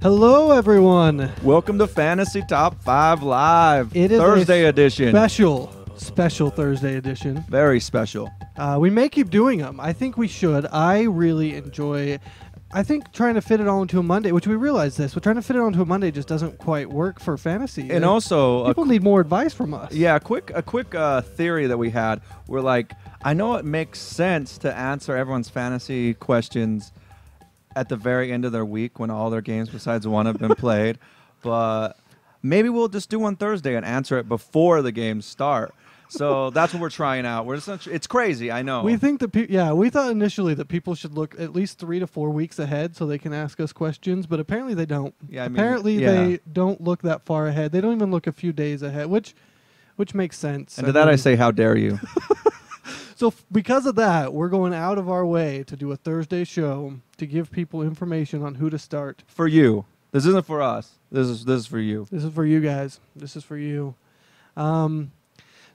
Hello, everyone. Welcome to Fantasy Top 5 Live. It is Thursday edition. Special Thursday edition. Very special. We may keep doing them. I think we should. I really enjoy... I think trying to fit it all into a Monday, which we realize this, but trying to fit it onto a Monday just doesn't quite work for fantasy. And also... people need more advice from us. Yeah, a quick theory that we had. We're like, I know it makes sense to answer everyone's fantasy questions at the very end of their week when all their games besides one have been played, but maybe we'll just do one Thursday and answer it before the games start. So that's what we're trying out. It's crazy, I know. We think that we thought initially that people should look at least 3 to 4 weeks ahead so they can ask us questions, but apparently they don't. Yeah, they don't look that far ahead. They don't even look a few days ahead, which makes sense. And to that I say, how dare you? So because of that, we're going out of our way to do a Thursday show to give people information on who to start. For you. This isn't for us. This is for you. This is for you guys. This is for you. So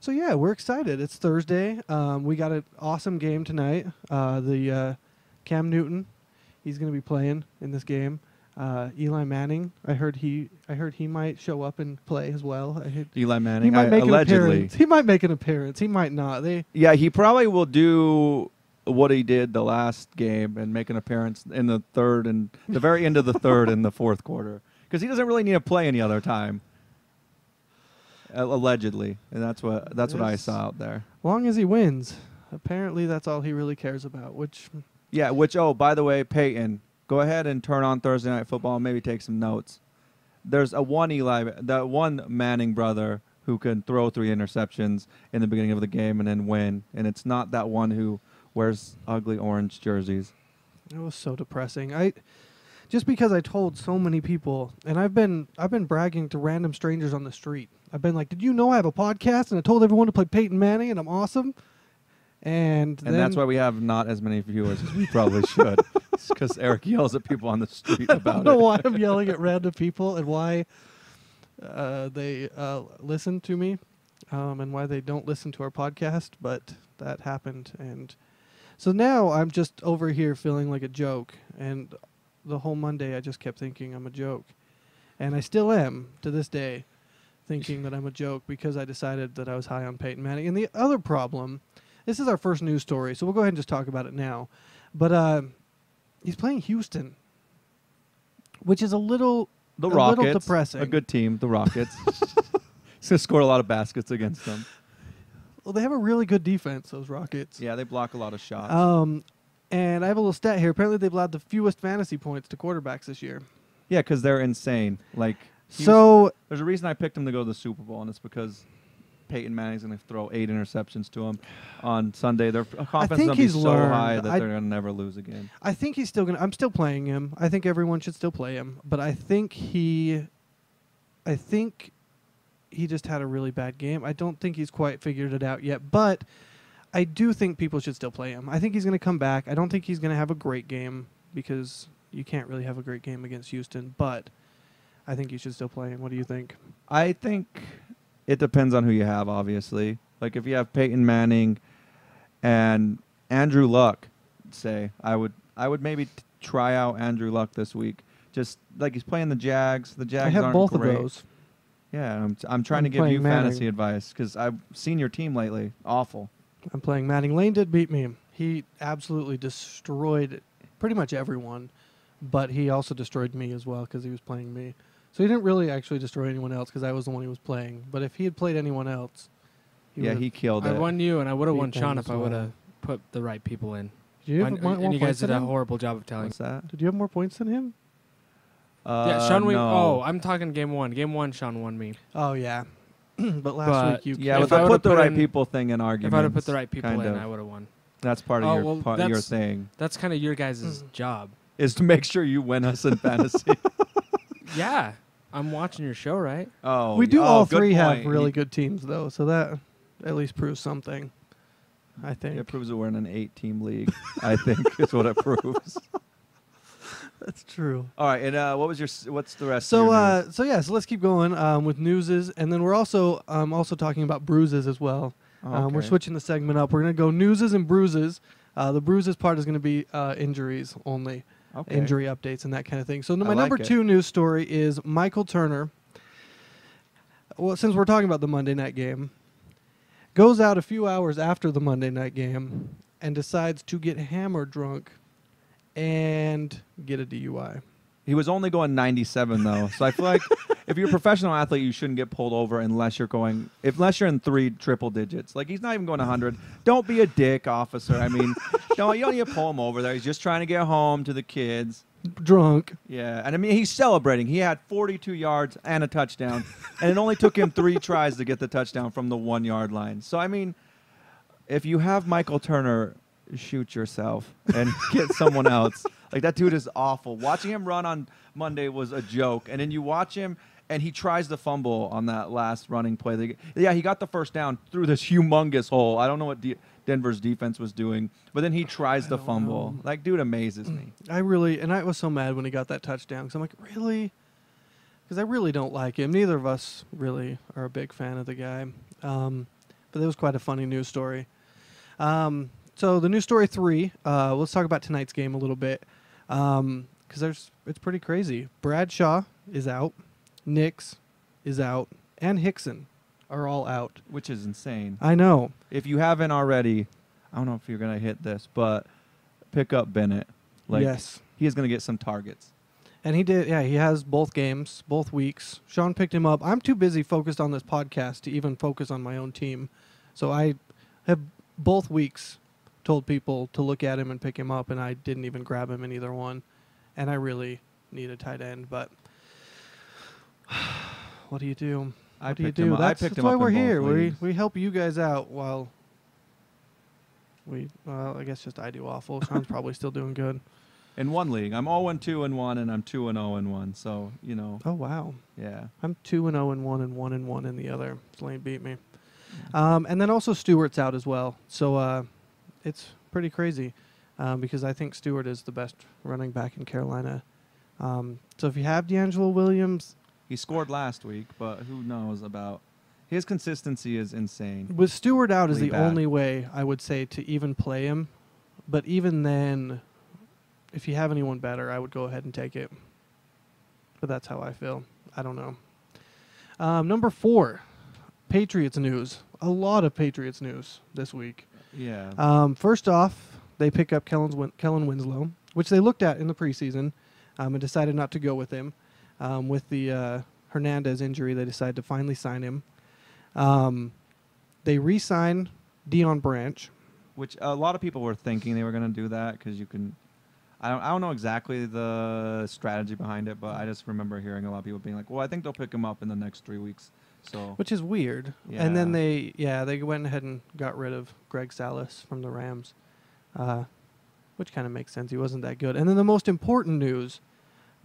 yeah, we're excited. It's Thursday. We got an awesome game tonight. The Cam Newton, he's going to be playing in this game. Eli Manning, I heard he might show up and play as well. Eli Manning, he might make allegedly. An appearance. He might make an appearance. He might not. Yeah, he probably will do what he did the last game and make an appearance in the third and the very end of the third and the fourth quarter, because he doesn't really need to play any other time. Allegedly, and that's what I saw out there. Long as he wins, apparently that's all he really cares about. Oh, by the way, Peyton, go ahead and turn on Thursday Night Football and maybe take some notes. There's that one Manning brother who can throw 3 interceptions in the beginning of the game and then win, and it's not that one who wears ugly orange jerseys. It was so depressing. Just because I told so many people, and I've been bragging to random strangers on the street. I've been like, did you know I have a podcast? And I told everyone to play Peyton Manning, and I'm awesome. And that's why we have not as many viewers as we probably should. It's because Eric yells at people on the street about it. I don't know why I'm yelling at random people and why they listen to me and why they don't listen to our podcast, but that happened. And so now I'm just over here feeling like a joke, and the whole Monday I just kept thinking I'm a joke. And I still am to this day thinking that I'm a joke because I decided that I was high on Peyton Manning. And the other problem, this is our first news story, so we'll go ahead and just talk about it now. But he's playing Houston, which is a little depressing. A good team, the Rockets. He's going to score a lot of baskets against them. Well, they have a really good defense, those Rockets. Yeah, they block a lot of shots. And I have a little stat here. Apparently, they've allowed the fewest fantasy points to quarterbacks this year. Yeah, because they're insane. There's a reason I picked him to go to the Super Bowl, and it's because Peyton Manning's going to throw 8 interceptions to him on Sunday. Their confidence is going to be so high that they're going to never lose again. I think he's still going to... I'm still playing him. I think everyone should still play him. But I think he just had a really bad game. I don't think he's quite figured it out yet. But I do think people should still play him. I think he's going to come back. I don't think he's going to have a great game because you can't really have a great game against Houston. But I think you should still play him. What do you think? I think it depends on who you have, obviously. Like, if you have Peyton Manning and Andrew Luck, say, I would maybe try out Andrew Luck this week. Just like he's playing the Jags. The Jags I have aren't both great. of those. Yeah, I'm trying to give you Manning. fantasy advice because I've seen your team lately. Awful. I'm playing Manning. Lane did beat me. He absolutely destroyed pretty much everyone, but he also destroyed me as well because he was playing me. So he didn't really actually destroy anyone else because I was the one he was playing. But if he had played anyone else, he killed it. I won you, and I would have won Sean if I would have put the right people in. Did you have and you guys did a horrible job of telling. What's that? Did you have more points than him? Yeah, Sean. No. Oh, I'm talking game one. Game one, Sean won me. Oh yeah, but last week you. Yeah, but the put the right people thing in arguments. If I would have put the right people in, I would have won. That's part of your thing. That's kind of your guys' job. Is to make sure you win us in fantasy. Yeah. I'm watching your show, right? Oh, we do all three have point. really good teams, though, so that at least proves something, I think. It proves that we're in an 8-team league, I think, is what it proves. That's true. All right, and what's the rest so, of your news? So let's keep going with newses, and then we're also talking about bruises as well. Okay. We're switching the segment up. We're going to go newses and bruises. The bruises part is going to be injuries only. Okay. injury updates and that kind of thing. So my like number it. 2 news story is Michael Turner. Well, since we're talking about the Monday night game, goes out a few hours after the Monday night game and decides to get hammered drunk and get a DUI. He was only going 97 though, so I feel like if you're a professional athlete, you shouldn't get pulled over unless you're in 3 triple digits. Like he's not even going 100. Don't be a dick, officer. I mean, you don't need to pull him over there. He's just trying to get home to the kids. Drunk. Yeah, and I mean he's celebrating. He had 42 yards and a touchdown, and it only took him 3 tries to get the touchdown from the 1 yard line. So I mean, if you have Michael Turner, shoot yourself and get someone else. Like that dude is awful. Watching him run on Monday was a joke, and then you watch him and he tries to fumble on that last running play. He got the first down through this humongous hole. I don't know what Denver's defense was doing, but then he tries to fumble. Like, dude amazes me. I was so mad when he got that touchdown because I'm like, really? Because I really don't like him. Neither of us really are a big fan of the guy. But it was quite a funny news story. So the news story 3, let's talk about tonight's game a little bit. Because it's pretty crazy. Bradshaw is out, Nix is out, and Hickson are all out. Which is insane. I know. If you haven't already, I don't know if you're going to hit this, but pick up Bennett. Like, yes. He is going to get some targets. And he did, he has both games, both weeks. Sean picked him up. I'm too busy focused on this podcast to even focus on my own team. So I have both weeks told people to look at him and pick him up, and I didn't even grab him in either one. And I really need a tight end, but what do you do? What do you do? That's why we're here. We help you guys out while I guess just I do awful. Sean's probably still doing good. In one league, I'm 0-2-1, and I'm 2-0-1. So Oh wow. Yeah. I'm 2-0-1 and 1-1 in the other. Slane beat me. And then also Stewart's out as well. So it's pretty crazy because I think Stewart is the best running back in Carolina. So if you have D'Angelo Williams, he scored last week, but who knows about his consistency is insane. With Stewart out is the bad. only way I would say to even play him. But even then, if you have anyone better, I would go ahead and take it. But that's how I feel. I don't know. Number 4, Patriots news. A lot of Patriots news this week. Yeah. First off, they pick up Kellen Winslow, which they looked at in the preseason and decided not to go with him. With the Hernandez injury, they decided to finally sign him. They re-sign Deion Branch. Which a lot of people were thinking they were going to do that because you can. I don't know exactly the strategy behind it, but I just remember hearing a lot of people being like, "Well, I think they'll pick him up in the next 3 weeks." So, Which is weird. Yeah. And then they went ahead and got rid of Greg Salas from the Rams, which kind of makes sense. He wasn't that good. And then the most important news,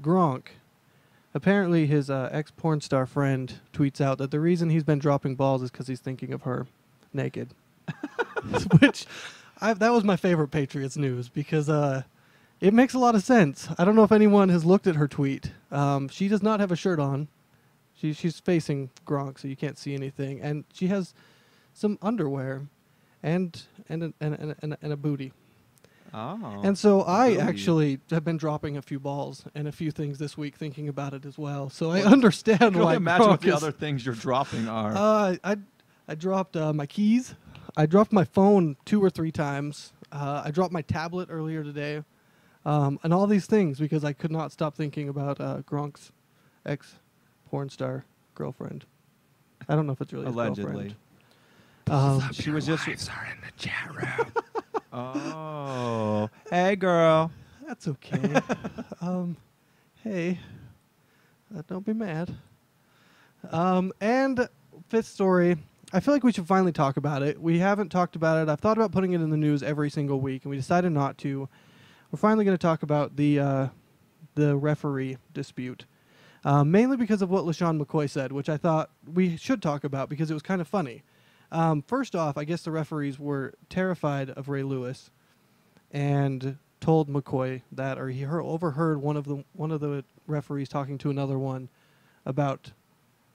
Gronk. Apparently his ex-porn star friend tweets out that the reason he's been dropping balls is because he's thinking of her naked. Which, that was my favorite Patriots news because it makes a lot of sense. I don't know if anyone has looked at her tweet. She does not have a shirt on. She's facing Gronk, so you can't see anything, and she has some underwear, and a booty. Oh. And so I booty. actually have been dropping a few balls and a few things this week, thinking about it as well. So I understand I can why. only imagine Gronk what the is, other things you're dropping are. I dropped my keys. I dropped my phone 2 or 3 times. I dropped my tablet earlier today, and all these things because I could not stop thinking about Gronk's ex-porn star girlfriend. I don't know if it's really Allegedly. His girlfriend. She was just. Are in the chat room. Oh, hey, girl. That's okay. Hey, don't be mad. And 5th story. I feel like we should finally talk about it. We haven't talked about it. I've thought about putting it in the news every single week, and we decided not to. We're finally going to talk about the referee dispute, mainly because of what LaShawn McCoy said, which I thought we should talk about because it was kind of funny. First off, I guess the referees were terrified of Ray Lewis and told McCoy that, or he overheard one of the referees talking to another one about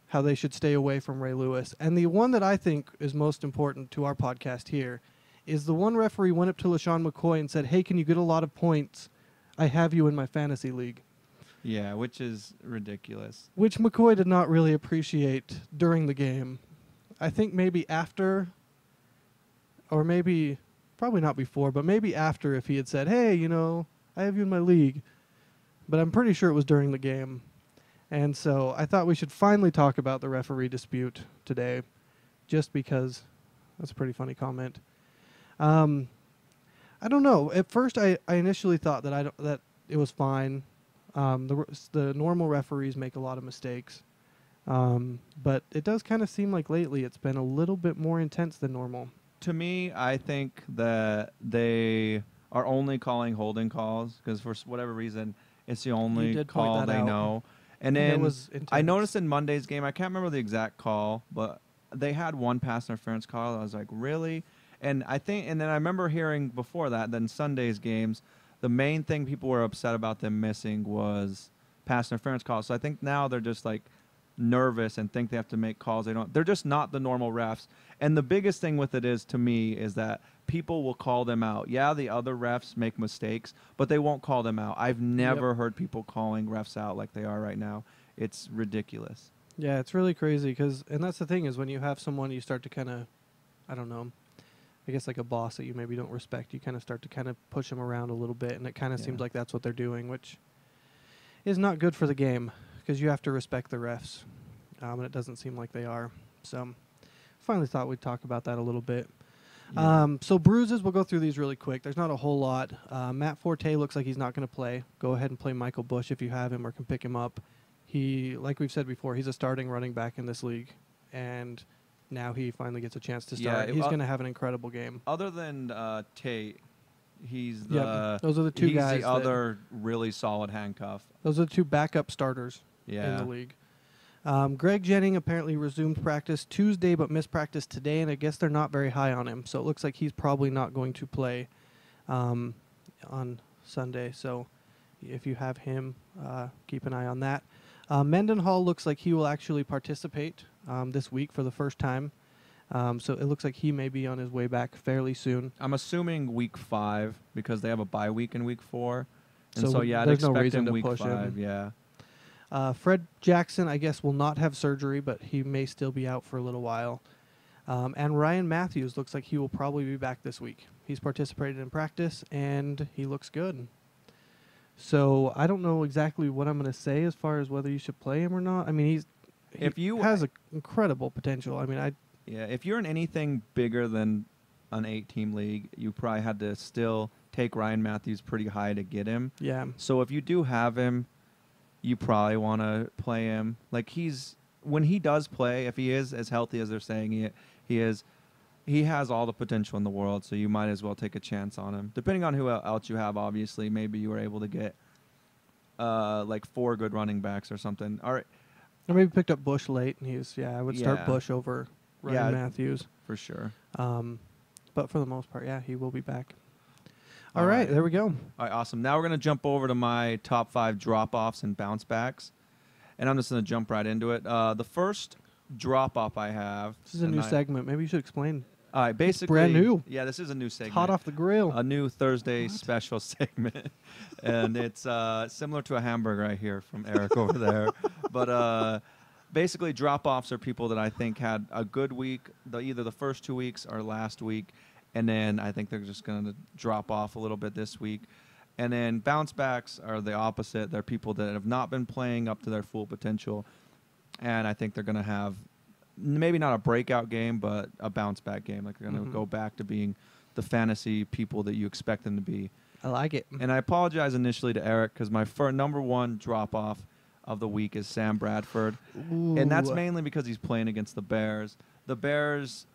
how they should stay away from Ray Lewis. And the one that I think is most important to our podcast here is the one referee went up to LaShawn McCoy and said, "Hey, can you get a lot of points I have you in my fantasy league, Yeah, which is ridiculous. which McCoy did not really appreciate during the game. I think maybe after, or maybe probably not before, but maybe after, if he had said, "Hey, I have you in my league," but I'm pretty sure it was during the game. And so I thought we should finally talk about the referee dispute today, just because that's a pretty funny comment. I don't know. At first, I initially thought that it was fine. The normal referees make a lot of mistakes, but it does kind of seem like lately it's been a little bit more intense than normal. To me, I think that they are only calling holding calls because for whatever reason, it's the only did point call that they out. know. And it then was intense. I noticed in Monday's game, I can't remember the exact call, but they had one pass interference call. I was like, really? And then I remember hearing before that Sunday's games, the main thing people were upset about them missing was pass interference calls. So I think now they're just like nervous and think they have to make calls. They're just not the normal refs. And the biggest thing with it is, to me, is that people will call them out. Yeah, the other refs make mistakes, but they won't call them out. I've never heard people calling refs out like they are right now. It's ridiculous. Yeah, it's really crazy and that's the thing is when you have someone you start to kind of, I don't know, I guess like a boss that you maybe don't respect, you kind of start to kind of push them around a little bit, and it kind of seems like that's what they're doing, which is not good for the game because you have to respect the refs, and it doesn't seem like they are. So finally thought we'd talk about that a little bit. Yeah. So bruises, we'll go through these really quick. There's not a whole lot. Matt Forte looks like he's not going to play. Go ahead and play Michael Bush if you have him or can pick him up. He, like we've said before, he's a starting running back in this league, and now he finally gets a chance to start. He's going to have an incredible game. Other than Tate, he's those are the two guys. He's the other really solid handcuff. Those are the two backup starters in the league. Greg Jennings apparently resumed practice Tuesday but missed practice today, and I guess they're not very high on him. So it looks like he's probably not going to play on Sunday. So if you have him, keep an eye on that. Mendenhall looks like he will actually participate this week for the first time. So it looks like he may be on his way back fairly soon. I'm assuming week 5 because they have a bye week in week 4. And So I'd there's no expect reason him to week push 5, him. yeah. Fred Jackson, I guess, will not have surgery, but he may still be out for a little while. And Ryan Matthews looks like he will probably be back this week. He's participated in practice, and he looks good. So I don't know exactly what I'm going to say as far as whether you should play him or not. I mean, he has incredible potential. I mean, if you're in anything bigger than an 8-team league, you probably had to still take Ryan Matthews pretty high to get him. Yeah. So if you do have him, you probably want to play him. Like when he does play, if he is as healthy as they're saying he is, he has all the potential in the world, so you might as well take a chance on him. Depending on who else you have, obviously, maybe you were able to get like 4 good running backs or something. All right. Or maybe picked up Bush late, and I would start Bush over Ryan Matthews. For sure. But for the most part, he will be back. All right, there we go. All right, awesome. Now we're going to jump over to my top 5 drop-offs and bounce-backs, and I'm just going to jump right into it. The first drop-off I have... This is a new segment. Maybe you should explain. All right, basically... It's brand new. Yeah, this is a new segment. Hot off the grill. A new Thursday special segment. And it's similar to a hamburger I hear from Eric over there. But basically, drop-offs are people that I think had a good week, either the first 2 weeks or last week. And then I think they're just going to drop off a little bit this week. And then bounce backs are the opposite. They're people that have not been playing up to their full potential. And I think they're going to have maybe not a breakout game, but a bounce back game. Like they're going to go back to being the fantasy people that you expect them to be. I like it. And I apologize initially to Eric because my number 1 drop off of the week is Sam Bradford. Ooh. And that's mainly because he's playing against the Bears. The Bears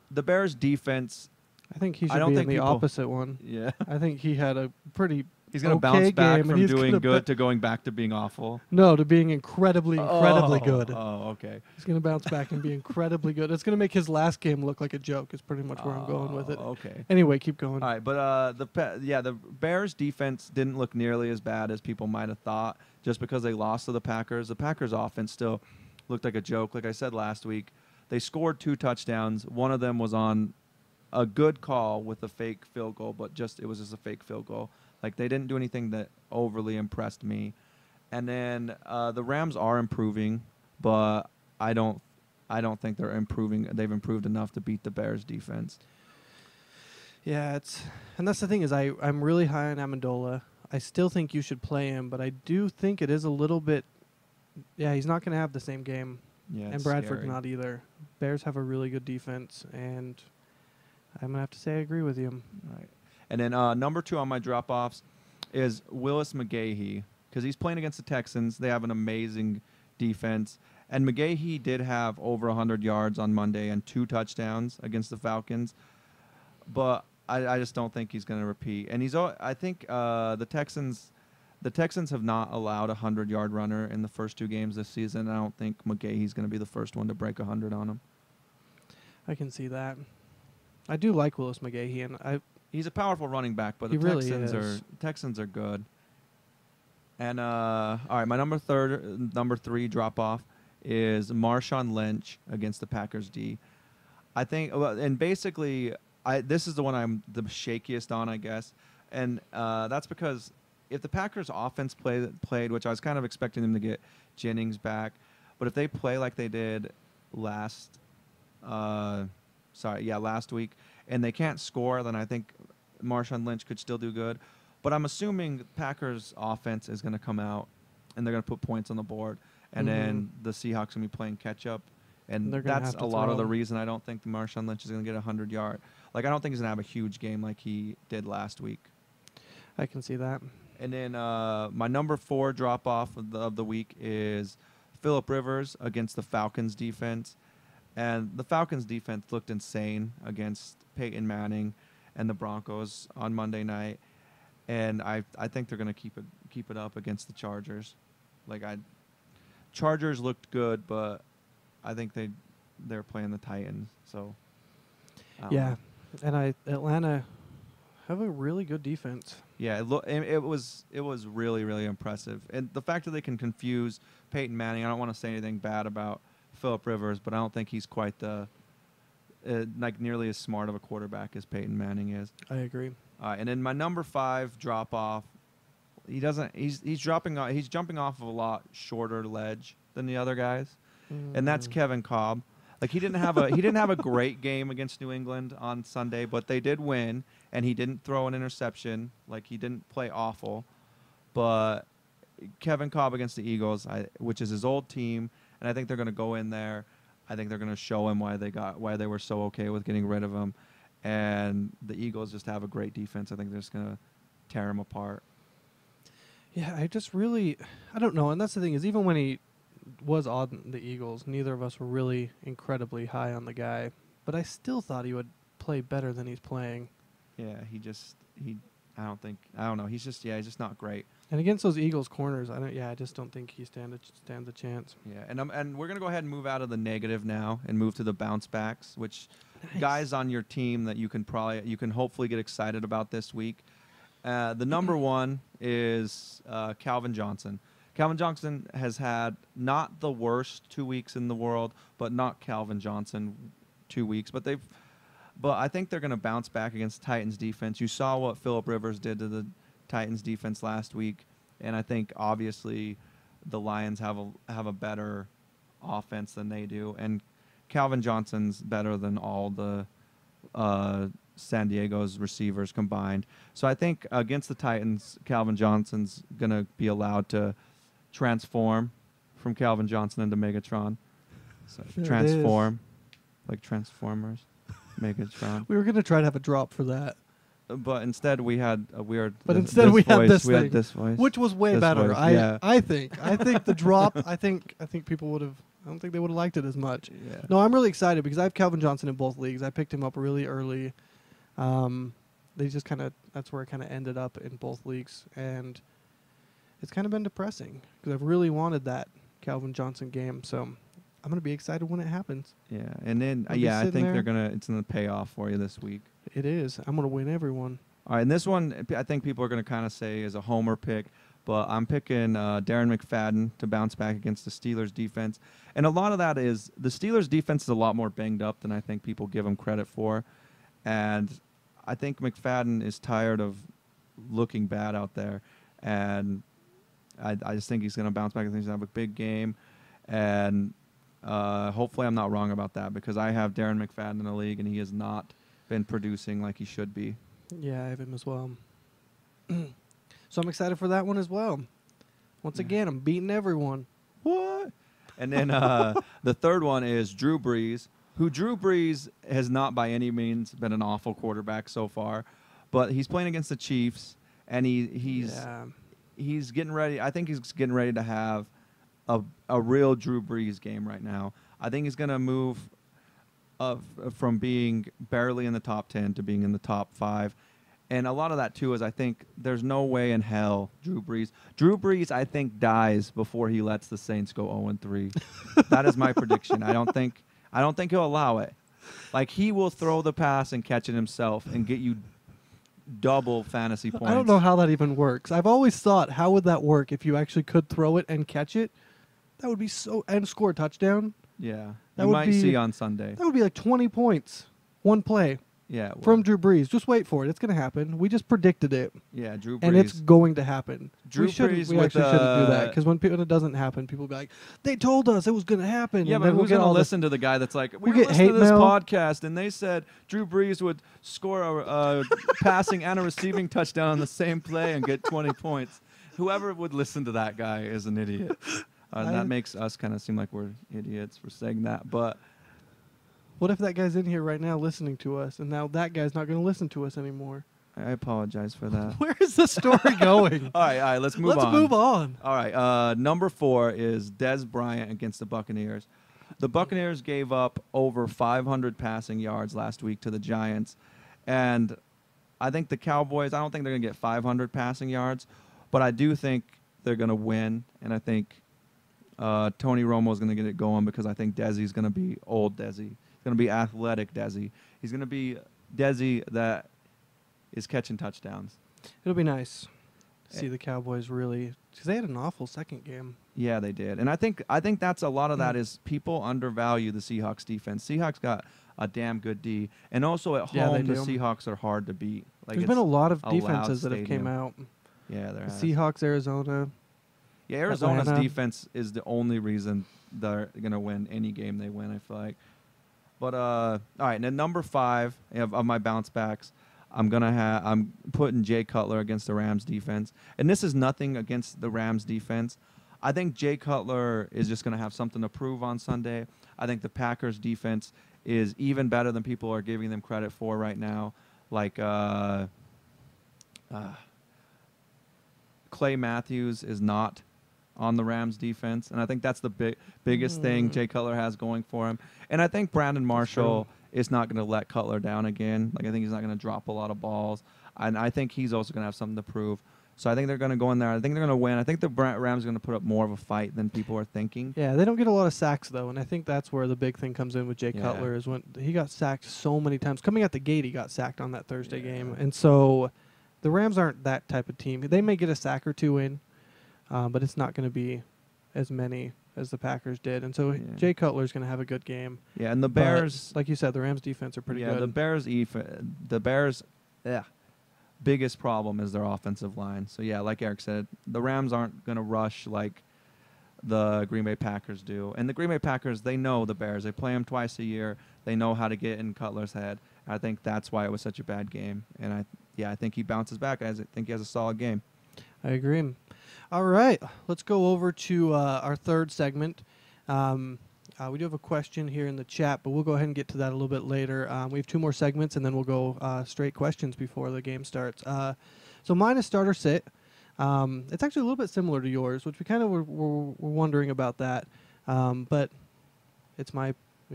defense... I think he should be in the opposite one. Yeah. I think he had a pretty He's going to bounce back game, from doing good to going back to being awful. No, to being incredibly good. Oh, okay. He's going to bounce back and be incredibly good. It's going to make his last game look like a joke is pretty much where I'm going with it. Okay. Anyway, keep going. All right, but the Bears defense didn't look nearly as bad as people might have thought just because they lost to the Packers. The Packers offense still looked like a joke. Like I said last week, they scored 2 touchdowns. One of them was on a good call with a fake field goal, but it was just a fake field goal. Like, they didn't do anything that overly impressed me. And then the Rams are improving, but I don't think they're improving. They've improved enough to beat the Bears defense. Yeah, and that's the thing is I'm really high on Amendola. I still think you should play him, but I do think it is a little bit. Yeah, he's not going to have the same game, Yeah, and Bradford's not either. Bears have a really good defense, and I'm gonna have to say I agree with you. Right. And then number 2 on my drop-offs is Willis McGahee, because he's playing against the Texans. They have an amazing defense. And McGahee did have over 100 yards on Monday and 2 touchdowns against the Falcons. But I just don't think he's going to repeat. And I think the Texans have not allowed a 100-yard runner in the first 2 games this season. I don't think McGahee's going to be the first one to break 100 on him. I can see that. I do like Willis McGahee, and he's a powerful running back, but the Texans are good. And all right, my number 3 drop off is Marshawn Lynch against the Packers D. I think, and basically, this is the one I'm the shakiest on, I guess, and that's because if the Packers offense played, which I was kind of expecting them to get Jennings back, but if they play like they did last week, and they can't score, then I think Marshawn Lynch could still do good. But I'm assuming Packers offense is going to come out, and they're going to put points on the board, and then the Seahawks going to be playing catch-up. And that's a lot of the reason I don't think Marshawn Lynch is going to get 100-yard. Like, I don't think he's going to have a huge game like he did last week. I can see that. And then my number 4 drop-off of the week is Phillip Rivers against the Falcons defense. And the Falcons defense looked insane against Peyton Manning and the Broncos on Monday night. And I think they're going to keep it up against the Chargers. Chargers looked good, but I think they're playing the Titans. So yeah, and Atlanta have a really good defense. Yeah, it was really, really impressive. And the fact that they can confuse Peyton Manning, I don't want to say anything bad about Phillip Rivers, but I don't think he's quite nearly as smart of a quarterback as Peyton Manning is. I agree. And then my number 5 drop off, he's jumping off of a lot shorter ledge than the other guys, and that's Kevin Kolb. Like, he didn't have a great game against New England on Sunday, but they did win, and he didn't throw an interception. Like, he didn't play awful, but Kevin Kolb against the Eagles, which is his old team, and I think they're going to go in there. I think they're going to show him why they were so okay with getting rid of him. And the Eagles just have a great defense. I think they're just going to tear him apart. Yeah, I don't know. And that's the thing is, even when he was on the Eagles, neither of us were really incredibly high on the guy. But I still thought he would play better than he's playing. Yeah, I don't know. He's just not great. And against those Eagles corners, I just don't think he stands a chance. Yeah, and we're gonna go ahead and move out of the negative now and move to the bounce backs, which guys on your team that you can hopefully get excited about this week. The number 1 is Calvin Johnson. Calvin Johnson has had not the worst 2 weeks in the world, but not Calvin Johnson 2 weeks. But I think they're going to bounce back against Titans defense. You saw what Phillip Rivers did to the Titans defense last week, and I think obviously the Lions have a better offense than they do, and Calvin Johnson's better than all the San Diego's receivers combined. So I think against the Titans, Calvin Johnson's going to be allowed to transform from Calvin Johnson into Megatron. So transform, like Transformers, Megatron. We were going to try to have a drop for that. But instead we had a weird. But instead we had this voice, which was way better. Yeah. I think the drop. I think people would have. I don't think they would have liked it as much. Yeah. No, I'm really excited because I have Calvin Johnson in both leagues. I picked him up really early. They just that's where it kind of ended up in both leagues, and it's kind of been depressing because I've really wanted that Calvin Johnson game. So I'm gonna be excited when it happens. Yeah, and then I think it's gonna pay off for you this week. It is. I'm going to win everyone. All right, and this one I think people are going to kind of say is a homer pick, but I'm picking Darren McFadden to bounce back against the Steelers defense. And a lot of that is the Steelers defense is a lot more banged up than I think people give them credit for. And I think McFadden is tired of looking bad out there. And I just think he's going to bounce back. I think he's going to have a big game. And hopefully I'm not wrong about that, because I have Darren McFadden in the league, and he has not been producing like he should be. Yeah, I have him as well. So I'm excited for that one as well. Once again, I'm beating everyone. What? And then the third one is Drew Brees, who Drew Brees has not by any means been an awful quarterback so far, but he's playing against the Chiefs, and he's getting ready. I think he's getting ready to have a real Drew Brees game right now. I think he's going to move from being barely in the top 10 to being in the top 5. And a lot of that, too, is I think there's no way in hell Drew Brees, I think, dies before he lets the Saints go 0-3. That is my prediction. I don't think he'll allow it. Like, he will throw the pass and catch it himself and get you double fantasy points. I don't know how that even works. I've always thought, how would that work if you actually could throw it and catch it? That would be and score a touchdown. Yeah. That you would might be, see on Sunday. That would be like 20 points. One play. Yeah. From Drew Brees. Just wait for it. It's going to happen. We just predicted it. Yeah, Drew Brees. And it's going to happen. Drew we actually shouldn't do that, because when it doesn't happen, people will be like, they told us it was going to happen. Yeah, and but then who's going to listen to the guy that's like, we get listened to this hate mail. podcast, and they said Drew Brees would score a passing and a receiving touchdown on the same play and get 20 points. Whoever would listen to that guy is an idiot. That makes us kind of seem like we're idiots for saying that, but... What if that guy's in here right now listening to us, and now that guy's not going to listen to us anymore? I apologize for that. Where is the story going? All right, let's move on. Let's move on. All right, number 4 is Dez Bryant against the Buccaneers. The Buccaneers gave up over 500 passing yards last week to the Giants, and I think the Cowboys, I don't think they're going to get 500 passing yards, but I do think they're going to win, and I think Tony Romo is going to get it going, because I think Desi's going to be old Desi. He's going to be athletic Desi. He's going to be Desi that is catching touchdowns. It'll be nice to see the Cowboys really, because they had an awful second game. Yeah, they did. And I think that's a lot of that is people undervalue the Seahawks defense. Seahawks got a damn good D. And also at home, the Seahawks are hard to beat. Like, there's been a lot of defenses that have came out. Yeah, there has. Seahawks, Arizona. Yeah, Arizona's Atlanta. defense is the only reason they're going to win any game they win, I feel like. But, all right, and then number 5 of my bounce backs, I'm putting Jay Cutler against the Rams defense. And this is nothing against the Rams defense. I think Jay Cutler is just going to have something to prove on Sunday. I think the Packers defense is even better than people are giving them credit for right now. Like Clay Matthews is not on the Rams defense, and I think that's the biggest thing Jay Cutler has going for him. And I think Brandon Marshall is not going to let Cutler down again. Like, I think he's not going to drop a lot of balls, and I think he's also going to have something to prove. So I think they're going to go in there. I think they're going to win. I think the Rams are going to put up more of a fight than people are thinking. Yeah, they don't get a lot of sacks, though, and I think that's where the big thing comes in with Jay Cutler is when he got sacked so many times. Coming out the gate, he got sacked on that Thursday game. And so the Rams aren't that type of team. They may get a sack or two in, but it's not going to be as many as the Packers did. And so Jay Cutler's going to have a good game. Yeah, and the Bears... But, like you said, the Rams' defense are pretty good. The Bears' biggest problem is their offensive line. So, yeah, like Eric said, the Rams aren't going to rush like the Green Bay Packers do. And the Green Bay Packers, they know the Bears. They play them twice a year. They know how to get in Cutler's head. I think that's why it was such a bad game. And, I think he bounces back. I think he has a solid game. I agree. All right, let's go over to our third segment. We do have a question here in the chat, but we'll go ahead and get to that a little bit later. We have 2 more segments, and then we'll go straight questions before the game starts. So mine is starter sit. It's actually a little bit similar to yours, which we kind of were wondering about that. But we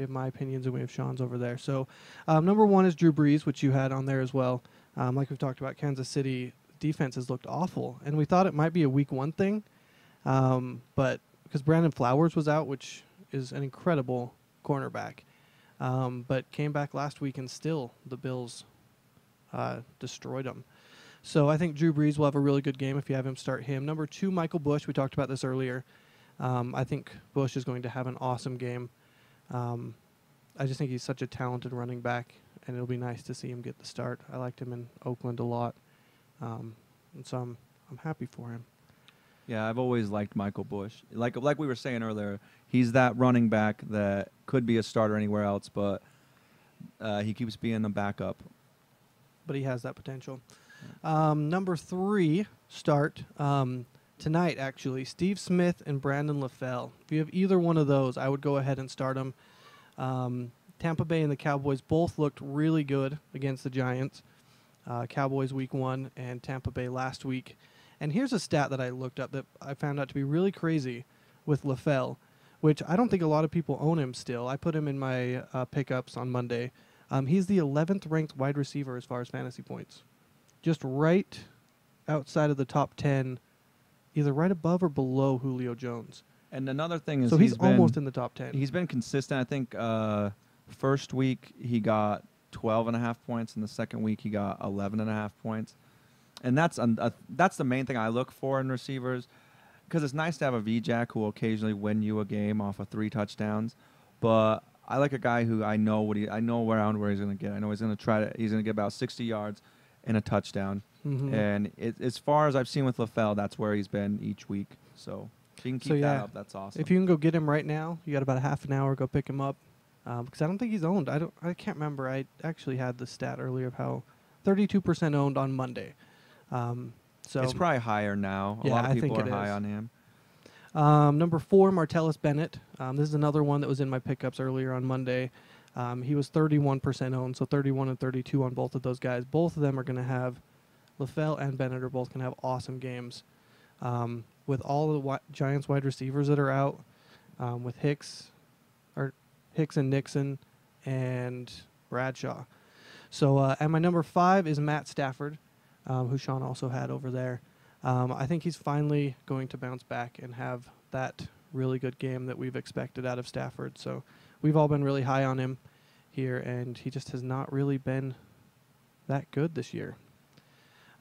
have my opinions, and we have Sean's over there. So number 1 is Drew Brees, which you had on there as well. Like we've talked about, Kansas City defense has looked awful, and we thought it might be a week 1 thing, but because Brandon Flowers was out, which is an incredible cornerback, but came back last week, and still the Bills destroyed him. So I think Drew Brees will have a really good game if you have him start him. Number 2, Michael Bush. We talked about this earlier. I think Bush is going to have an awesome game. I just think he's such a talented running back. and it'll be nice to see him get the start. I liked him in Oakland a lot, and so I'm happy for him. Yeah, I've always liked Michael Bush. Like we were saying earlier, he's that running back that could be a starter anywhere else, but he keeps being a backup. But he has that potential. Number 3 start tonight, actually. Steve Smith and Brandon LaFell. If you have either one of those, I would go ahead and start them. Tampa Bay and the Cowboys both looked really good against the Giants. Cowboys week 1 and Tampa Bay last week. And here's a stat that I looked up that I found out to be really crazy with LaFell, which I don't think a lot of people own him still. I put him in my pickups on Monday. He's the 11th ranked wide receiver as far as fantasy points. Just right outside of the top 10, either right above or below Julio Jones. And another thing is, so he's almost in the top 10. He's been consistent. I think first week he got 12.5 points, and the second week he got 11.5 points. And that's the main thing I look for in receivers, because it's nice to have a VJack who will occasionally win you a game off of 3 touchdowns. But I like a guy who I know around where he's going to get. I know he's going to get about 60 yards and a touchdown. Mm-hmm. And as far as I've seen with LaFell, that's where he's been each week. So if you can keep that up, that's awesome. If you can go get him right now, you got about a half an hour. Go pick him up, because I don't think he's owned. I can't remember. I actually had the stat earlier of how 32% owned on Monday. So it's probably higher now. A lot of people are high on him. Number 4, Martellus Bennett. This is another one that was in my pickups earlier on Monday. He was 31% owned, so 31 and 32 on both of those guys. Both of them are going to have, LaFell and Bennett are both going to have awesome games. With all the Giants wide receivers that are out, with Hicks and Nixon and Bradshaw. So, and my number 5 is Matt Stafford, who Sean also had over there. I think he's finally going to bounce back and have that really good game that we've expected out of Stafford. So we've all been really high on him here, and he just has not really been that good this year.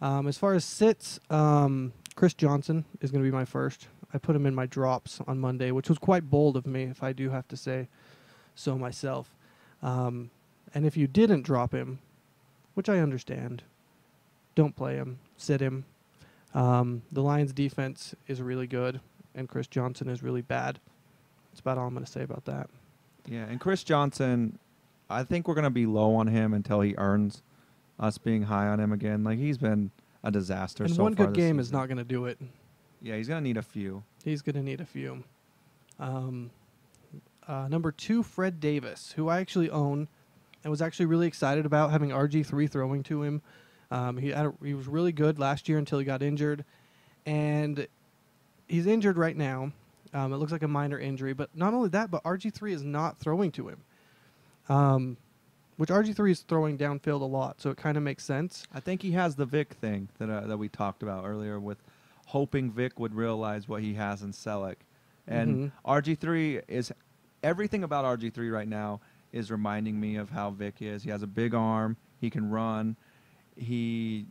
As far as sits, Chris Johnson is going to be my first. I put him in my drops on Monday, which was quite bold of me, if I do have to say so myself. And if you didn't drop him, which I understand, don't play him, sit him. The Lions' defense is really good, and Chris Johnson is really bad. That's about all I'm going to say about that. Yeah, and Chris Johnson, I think we're going to be low on him until he earns us being high on him again. Like, he's been a disaster so far. And one good game season is not going to do it. Yeah, he's going to need a few. He's going to need a few. Number 2, Fred Davis, who I actually own and was actually really excited about having RG3 throwing to him. He was really good last year until he got injured, and he's injured right now. It looks like a minor injury, but not only that, but RG3 is not throwing to him, which RG3 is throwing downfield a lot, so it kind of makes sense. I think he has the Vic thing that we talked about earlier, with hoping Vic would realize what he has in Selleck. And RG3 is everything about RG3 right now is reminding me of how Vic is. He has a big arm. He can run. He,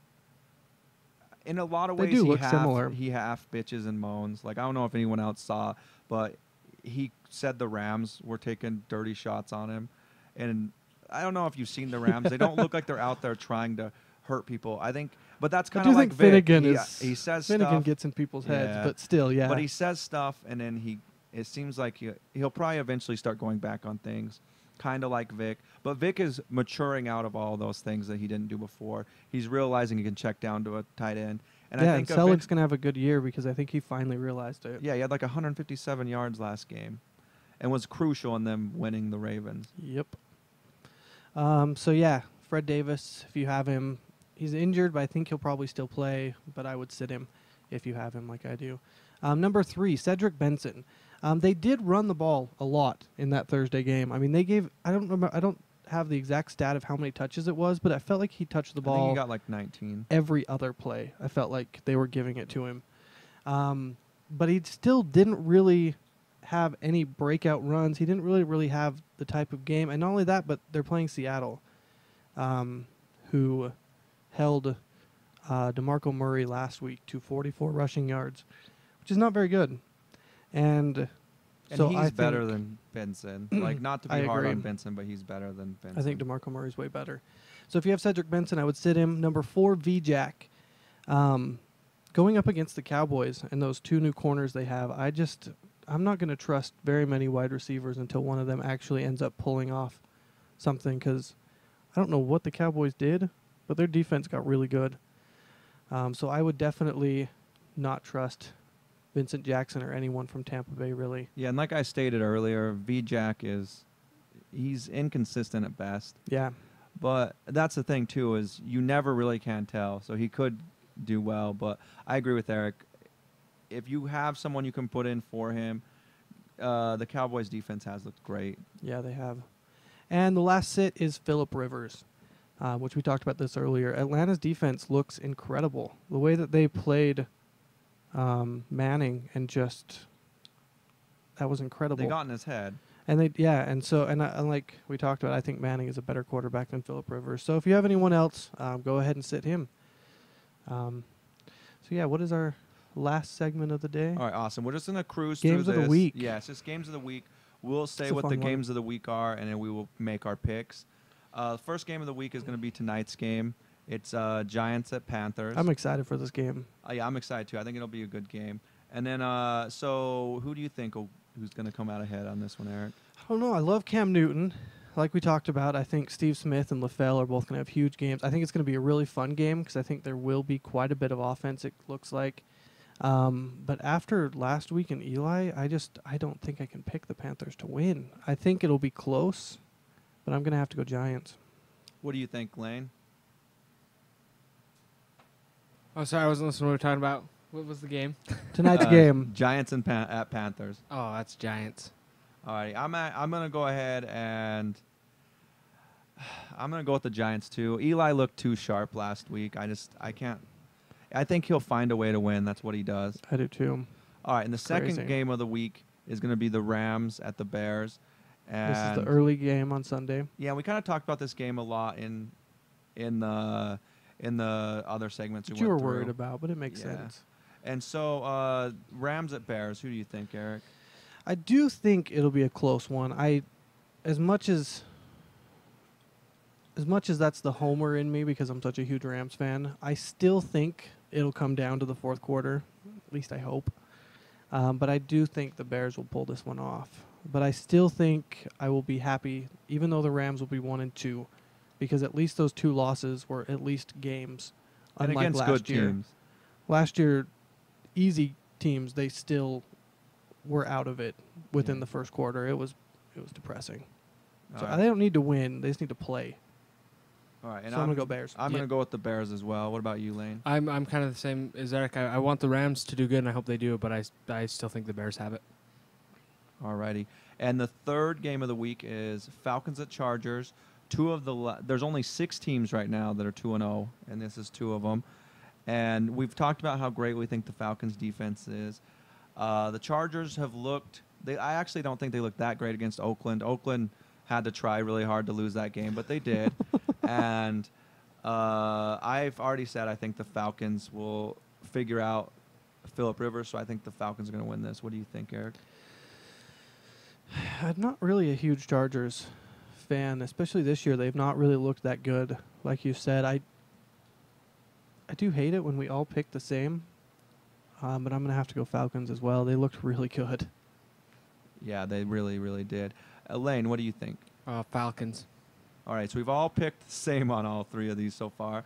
in a lot of ways, he half bitches and moans. Like, I don't know if anyone else saw, but he said the Rams were taking dirty shots on him. And I don't know if you've seen the Rams. They don't look like they're out there trying to hurt people. I think, but that's kind of like Vic. He says Finnegan stuff. gets in people's heads, but still, yeah. But he says stuff, and then it seems like he'll probably eventually start going back on things, kind of like Vic. But Vic is maturing out of all those things that he didn't do before. He's realizing he can check down to a tight end. And I think Selleck's going to have a good year because I think he finally realized it. Yeah, he had like 157 yards last game and was crucial in them winning the Ravens. Yep. So, yeah, Fred Davis, if you have him, he's injured, but I think he'll probably still play. But I would sit him if you have him like I do. Number 3, Cedric Benson. They did run the ball a lot in that Thursday game. I mean, they gave, I don't have the exact stat of how many touches it was, but I felt like he touched the ball. I think he got like 19. Every other play, I felt like they were giving it to him. But he still didn't really have any breakout runs. He didn't really have the type of game. And not only that, but they're playing Seattle, who held DeMarco Murray last week to 44 rushing yards, which is not very good. And And So he's I better think- than Benson. Like, not to be I hard agree. on Benson, but he's better than Benson. I think DeMarco Murray's way better. So if you have Cedric Benson, I would sit him. Number 4, V-Jack. Going up against the Cowboys and those 2 new corners they have, I'm not going to trust very many wide receivers until one of them actually ends up pulling off something, because I don't know what the Cowboys did, but their defense got really good. So I would definitely not trust Vincent Jackson or anyone from Tampa Bay, really. Yeah, and like I stated earlier, V-Jack he's inconsistent at best. Yeah. But that's the thing, too, is you never really can tell. So he could do well, but I agree with Eric. If you have someone you can put in for him, the Cowboys' defense has looked great. Yeah, they have. And the last sit is Phillip Rivers, which we talked about this earlier. Atlanta's defense looks incredible. The way that they played Manning and that was incredible. They got in his head. And like we talked about, I think Manning is a better quarterback than Phillip Rivers. So if you have anyone else, go ahead and sit him. What is our last segment of the day? All right, awesome. We're just going to cruise Games through of the this. week. Yeah, it's just games of the week. We'll say It's a what fun the one. games of the week are, and then we will make our picks. The first game of the week is going to be tonight's game. It's Giants at Panthers. I'm excited for this game. Yeah, I'm excited, too. I think it'll be a good game. And then, so who do you think who's going to come out ahead on this one, Eric? I don't know. I love Cam Newton. Like we talked about, I think Steve Smith and LaFell are both going to have huge games. I think it's going to be a really fun game because I think there will be quite a bit of offense, it looks like. But after last week in Eli, I don't think I can pick the Panthers to win. I think it'll be close, but I'm going to have to go Giants. What do you think, Lane? Oh, sorry, I wasn't listening to what we were talking about. What was the game? Tonight's game. Giants and at Panthers. Oh, that's Giants. All right, I'm going to go ahead and I'm going to go with the Giants, too. Eli looked too sharp last week. I can't. I think he'll find a way to win. That's what he does. I do too. All right, and the second Crazy. game of the week is going to be the Rams at the Bears. And This is the early game on Sunday. Yeah, we kind of talked about this game a lot in the other segments. Which we you were went through. worried about, but it makes Yeah. sense. And so Rams at Bears. Who do you think, Eric? I do think it'll be a close one. As much as that's the homer in me because I'm such a huge Rams fan, I still think it'll come down to the fourth quarter. At least I hope. But I do think the Bears will pull this one off. But I still think I will be happy, even though the Rams will be 1-2, because at least those 2 losses were at least games. And Unlike against last good year. teams. Last year, easy teams, they still were out of it within Yeah. the first quarter. It was depressing. So All right. they don't need to win; they just need to play. All right, and So I'm gonna go Bears. I'm Yeah. going to go with the Bears as well. What about you, Lane? I'm kind of the same as Eric. I want the Rams to do good, and I hope they do, but I still think the Bears have it. Alrighty. And the third game of the week is Falcons at Chargers. There's only 6 teams right now that are 2-0, and this is 2 of them. And we've talked about how great we think the Falcons defense is. The Chargers have looked. I actually don't think they looked that great against Oakland. Oakland had to try really hard to lose that game, but they did. And I've already said I think the Falcons will figure out Phillip Rivers, so I think the Falcons are going to win this. What do you think, Eric? I'm not really a huge Chargers fan, especially this year. They've not really looked that good, like you said. I do hate it when we all pick the same, but I'm going to have to go Falcons as well. They looked really good. Yeah, they really, really did. Elaine, what do you think? Falcons. All right, so we've all picked the same on all 3 of these so far.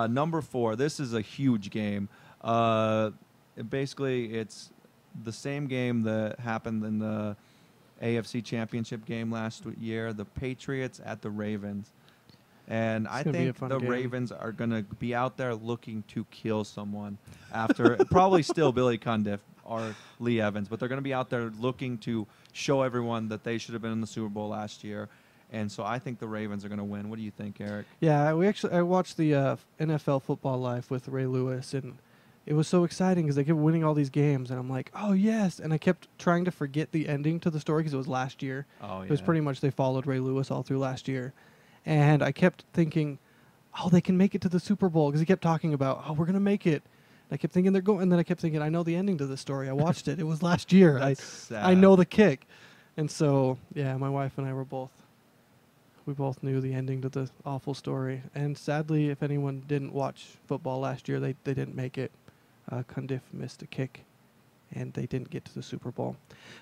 Number 4, this is a huge game. Basically, it's the same game that happened in the AFC Championship game last year, the Patriots at the Ravens. And I gonna be a think fun the game. Ravens are going to be out there looking to kill someone after probably still Billy Cundiff or Lee Evans, but they're going to be out there looking to show everyone that they should have been in the Super Bowl last year. And so I think the Ravens are going to win. What do you think, Eric? Yeah, I watched the NFL Football Live with Ray Lewis, and it was so exciting because they kept winning all these games, and I'm like, oh yes, and I kept trying to forget the ending to the story because it was last year. Oh, yeah. It was pretty much they followed Ray Lewis all through last year, and I kept thinking, oh, they can make it to the Super Bowl because he kept talking about, oh, we're gonna make it, I kept thinking they're going, and then I kept thinking, I know the ending to this story. I watched it. It was last year. That's I sad. know the kick. And so, yeah, my wife and I we both knew the ending to the awful story. And sadly, if anyone didn't watch football last year, they didn't make it. Cundiff missed a kick, and they didn't get to the Super Bowl.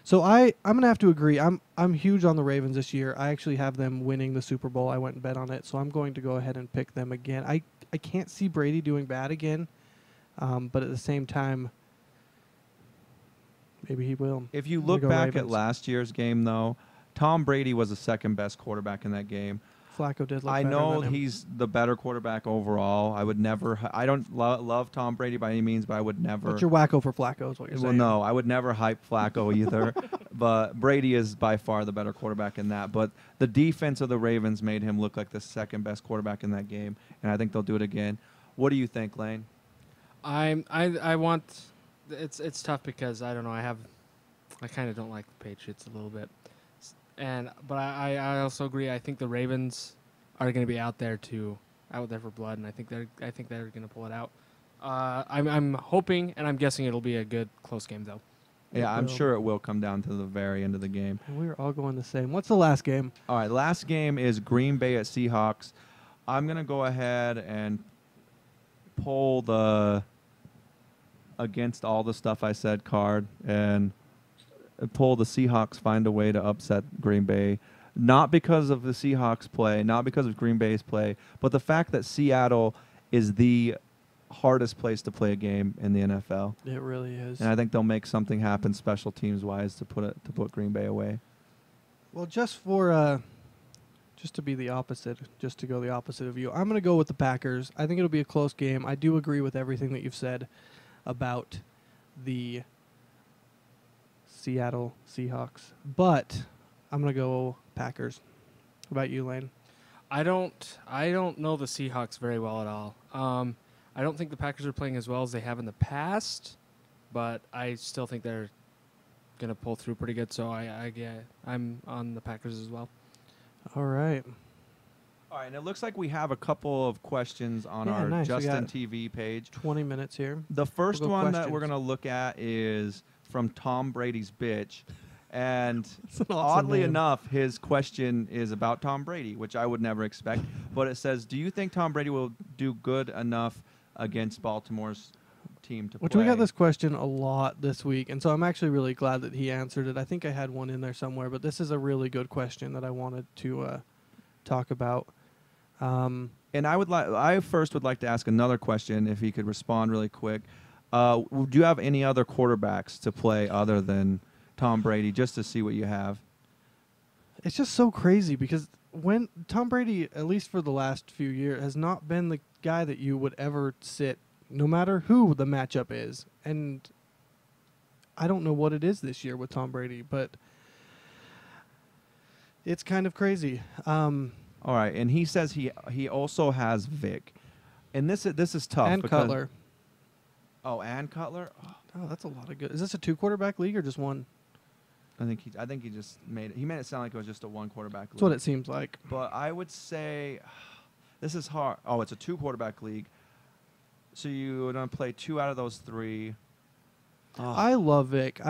So I'm gonna have to agree. I'm huge on the Ravens this year. I actually have them winning the Super Bowl. I went and bet on it, so I'm going to go ahead and pick them again. I can't see Brady doing bad again, but at the same time, maybe he will. If you I'm gonna look go back at Ravens. last year's game, though, Tom Brady was the second best quarterback in that game. Flacco did look I better know than him. he's the better quarterback overall. I would never. I don't love Tom Brady by any means, but I would never. But you're wacko for Flacco is what you're Well, saying. no, I would never hype Flacco either. But Brady is by far the better quarterback in that. But the defense of the Ravens made him look like the second best quarterback in that game, and I think they'll do it again. What do you think, Lane? I want. It's tough because I don't know. I kind of don't like the Patriots a little bit, but I also agree. I think the Ravens are going to be out there for blood, and I think they're going to pull it out. I'm hoping and I'm guessing it'll be a good close game though. Yeah, I'm will. sure it will come down to the very end of the game. And we're all going the same. What's the last game? All right, last game is Green Bay at Seahawks. I'm going to go ahead and pull the against all the stuff I said card and pull the Seahawks find a way to upset Green Bay. Not because of the Seahawks play, not because of Green Bay's play, but the fact that Seattle is the hardest place to play a game in the NFL. It really is. And I think they'll make something happen special teams wise to put Green Bay away. Well, just to be the opposite, just to go the opposite of you, I'm going to go with the Packers. I think it'll be a close game. I do agree with everything that you've said about the Seattle Seahawks, but I'm going to go Packers. What about you, Lane? I don't know the Seahawks very well at all. I don't think the Packers are playing as well as they have in the past, but I still think they're going to pull through pretty good. So I'm on the Packers as well. All right. All right, and it looks like we have a couple of questions on Yeah, our nice. We Justin got TV page. 20 minutes here. The first We'll go one that we're questions. going to look at is from Tom Brady's bitch. And It's an awesome oddly name. enough, his question is about Tom Brady, which I would never expect. But it says, do you think Tom Brady will do good enough against Baltimore's team to Which play? we got this question a lot this week, and so I'm actually really glad that he answered it. I think I had one in there somewhere, but this is a really good question that I wanted to talk about. And I first would like to ask another question, if he could respond really quick. Do you have any other quarterbacks to play other than Tom Brady, just to see what you have? It's just so crazy because when Tom Brady, at least for the last few years, has not been the guy that you would ever sit, no matter who the matchup is. And I don't know what it is this year with Tom Brady, but it's kind of crazy. All right, and he says he also has Vic, and this is tough. And because- Cutler. Oh, and Cutler. Oh, Oh, that's a lot of good. Is this a 2-quarterback league or just one? I think he just made it. He made it sound like it was just a 1-quarterback league. That's what it seems like. But I would say this is hard. Oh, it's a 2-quarterback league. So you're gonna play 2 out of those 3. Oh, I love Vic.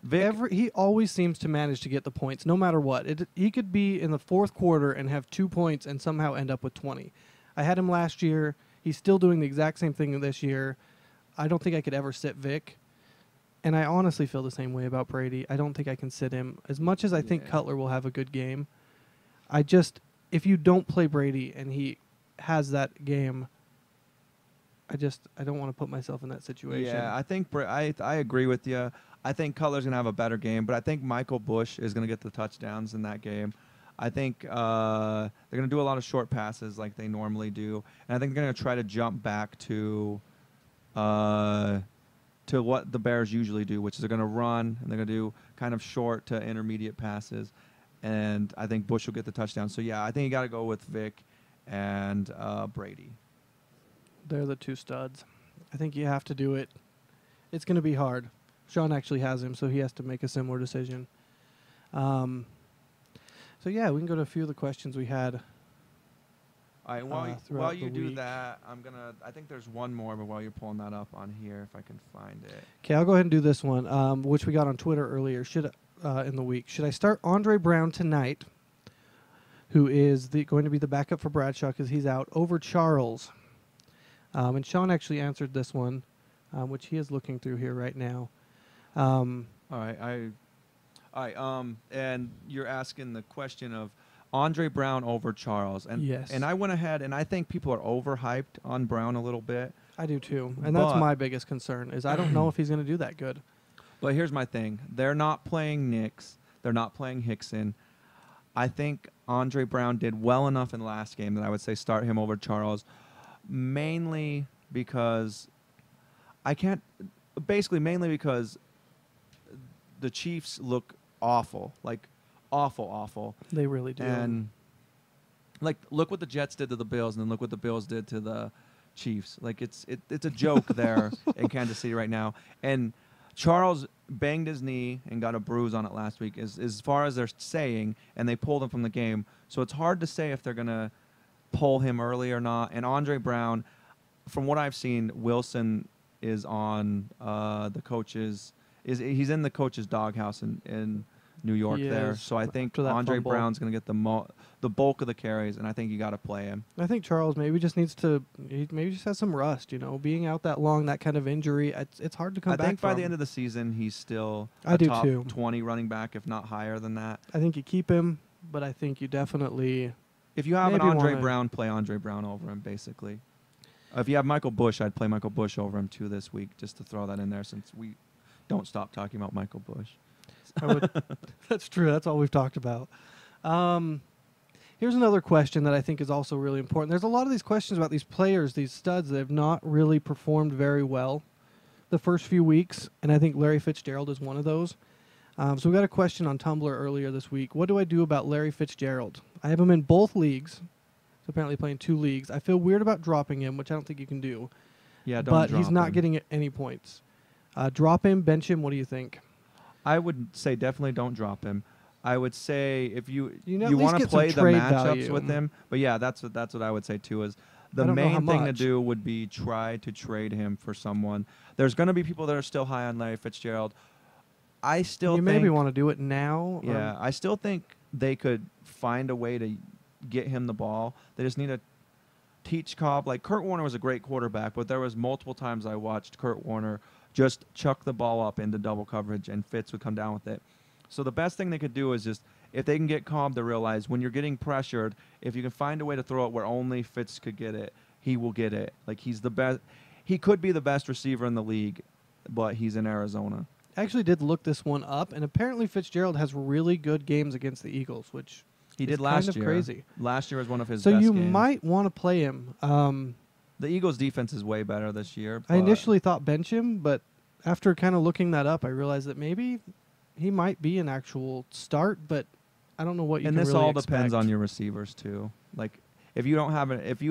Vic. He always seems to manage to get the points, no matter what. He could be in the fourth quarter and have 2 points and somehow end up with 20. I had him last year. He's still doing the exact same thing this year. I don't think I could ever sit Vic. And I honestly feel the same way about Brady. I don't think I can sit him. As much as I think Yeah. Cutler will have a good game, if you don't play Brady and he has that game, I don't want to put myself in that situation. Yeah, I think I agree with you. I think Cutler's gonna have a better game, but I think Michael Bush is gonna get the touchdowns in that game. I think they're gonna do a lot of short passes like they normally do, and I think they're gonna try to jump back to what the Bears usually do, which is they're gonna run and they're gonna do kind of short to intermediate passes, and I think Bush will get the touchdown. So yeah, I think you got to go with Vic and Brady. They're the 2 studs. I think you have to do it. It's going to be hard. Sean actually has him, so he has to make a similar decision. So, yeah, we can go to a few of the questions we had All right, while throughout you the do week. that, I think there's one more, but while you're pulling that up on here, if I can find it. Okay, I'll go ahead and do this one, which we got on Twitter earlier. In the week, should I start Andre Brown tonight, who is going to be the backup for Bradshaw because he's out, over Charles? And Sean actually answered this one, which he is looking through here right now. All right, and you're asking the question of Andre Brown over Charles, and Yes. and I went ahead, and I think people are overhyped on Brown a little bit. I do too, and that's But- my biggest concern is I don't know if he's going to do that good. But here's my thing: they're not playing Knicks, they're not playing Hickson. I think Andre Brown did well enough in the last game that I would say start him over Charles, mainly because mainly because the Chiefs look awful, like awful. They really do. And like, look what the Jets did to the Bills, and then look what the Bills did to the Chiefs. Like, it's a joke there in Kansas City right now. And Charles banged his knee and got a bruise on it last week, as far as they're saying, and they pulled him from the game. So it's hard to say if they're gonna pull him early or not. And Andre Brown, from what I've seen, Wilson is on the coaches. He's in the coach's doghouse in New York He there. is, So I think after that Andre fumble. Brown's going to get the bulk of the carries, and I think you got to play him. I think Charles maybe just needs to maybe just has some rust. Being out that long, that kind of injury, it's hard to come I back think by from. the end of the season, he's still I a do top too. 20 running back, if not higher than that. I think you keep him, but I think you definitely. If you have an Maybe Andre wanna- Brown, play Andre Brown over him, basically. If you have Michael Bush, I'd play Michael Bush over him too this week, just to throw that in there, since we don't stop talking about Michael Bush. I would, that's true. That's all we've talked about. Here's another question that I think is also really important. There's a lot of these questions about these players, these studs that have not really performed very well the first few weeks, and I think Larry Fitzgerald is one of those. So we got a question on Tumblr earlier this week. What do I do about Larry Fitzgerald? I have him in both leagues. So apparently playing 2 leagues. I feel weird about dropping him, which I don't think you can do. Yeah, don't But drop he's not him. getting any points. Drop him, bench him. What do you think? I would say definitely don't drop him. I would say if you You know, at least want to get some play the trade matchups value. with him, but yeah, that's what I would say too. Is the I don't know how main thing to much. do would be try to trade him for someone. There's going to be people that are still high on Larry Fitzgerald. I still You think, maybe want to do it now. yeah, I still think they could find a way to get him the ball. They just need to teach Cobb. Like, Kurt Warner was a great quarterback, but there was multiple times I watched Kurt Warner just chuck the ball up into double coverage, and Fitz would come down with it. So the best thing they could do is just, if they can get Cobb to realize when you're getting pressured, if you can find a way to throw it where only Fitz could get it, he will get it. Like, he's the best. He could be the best receiver in the league, but he's in Arizona. I actually did look this one up, and apparently Fitzgerald has really good games against the Eagles, which He is did last kind of year. crazy. Last year was one of his So best you games. might want to play him. The Eagles' defense is way better this year. I but initially thought bench him, but after kind of looking that up, I realized that maybe he might be an actual start, but I don't know what you and can this really all expect. depends on your receivers too. Like, if you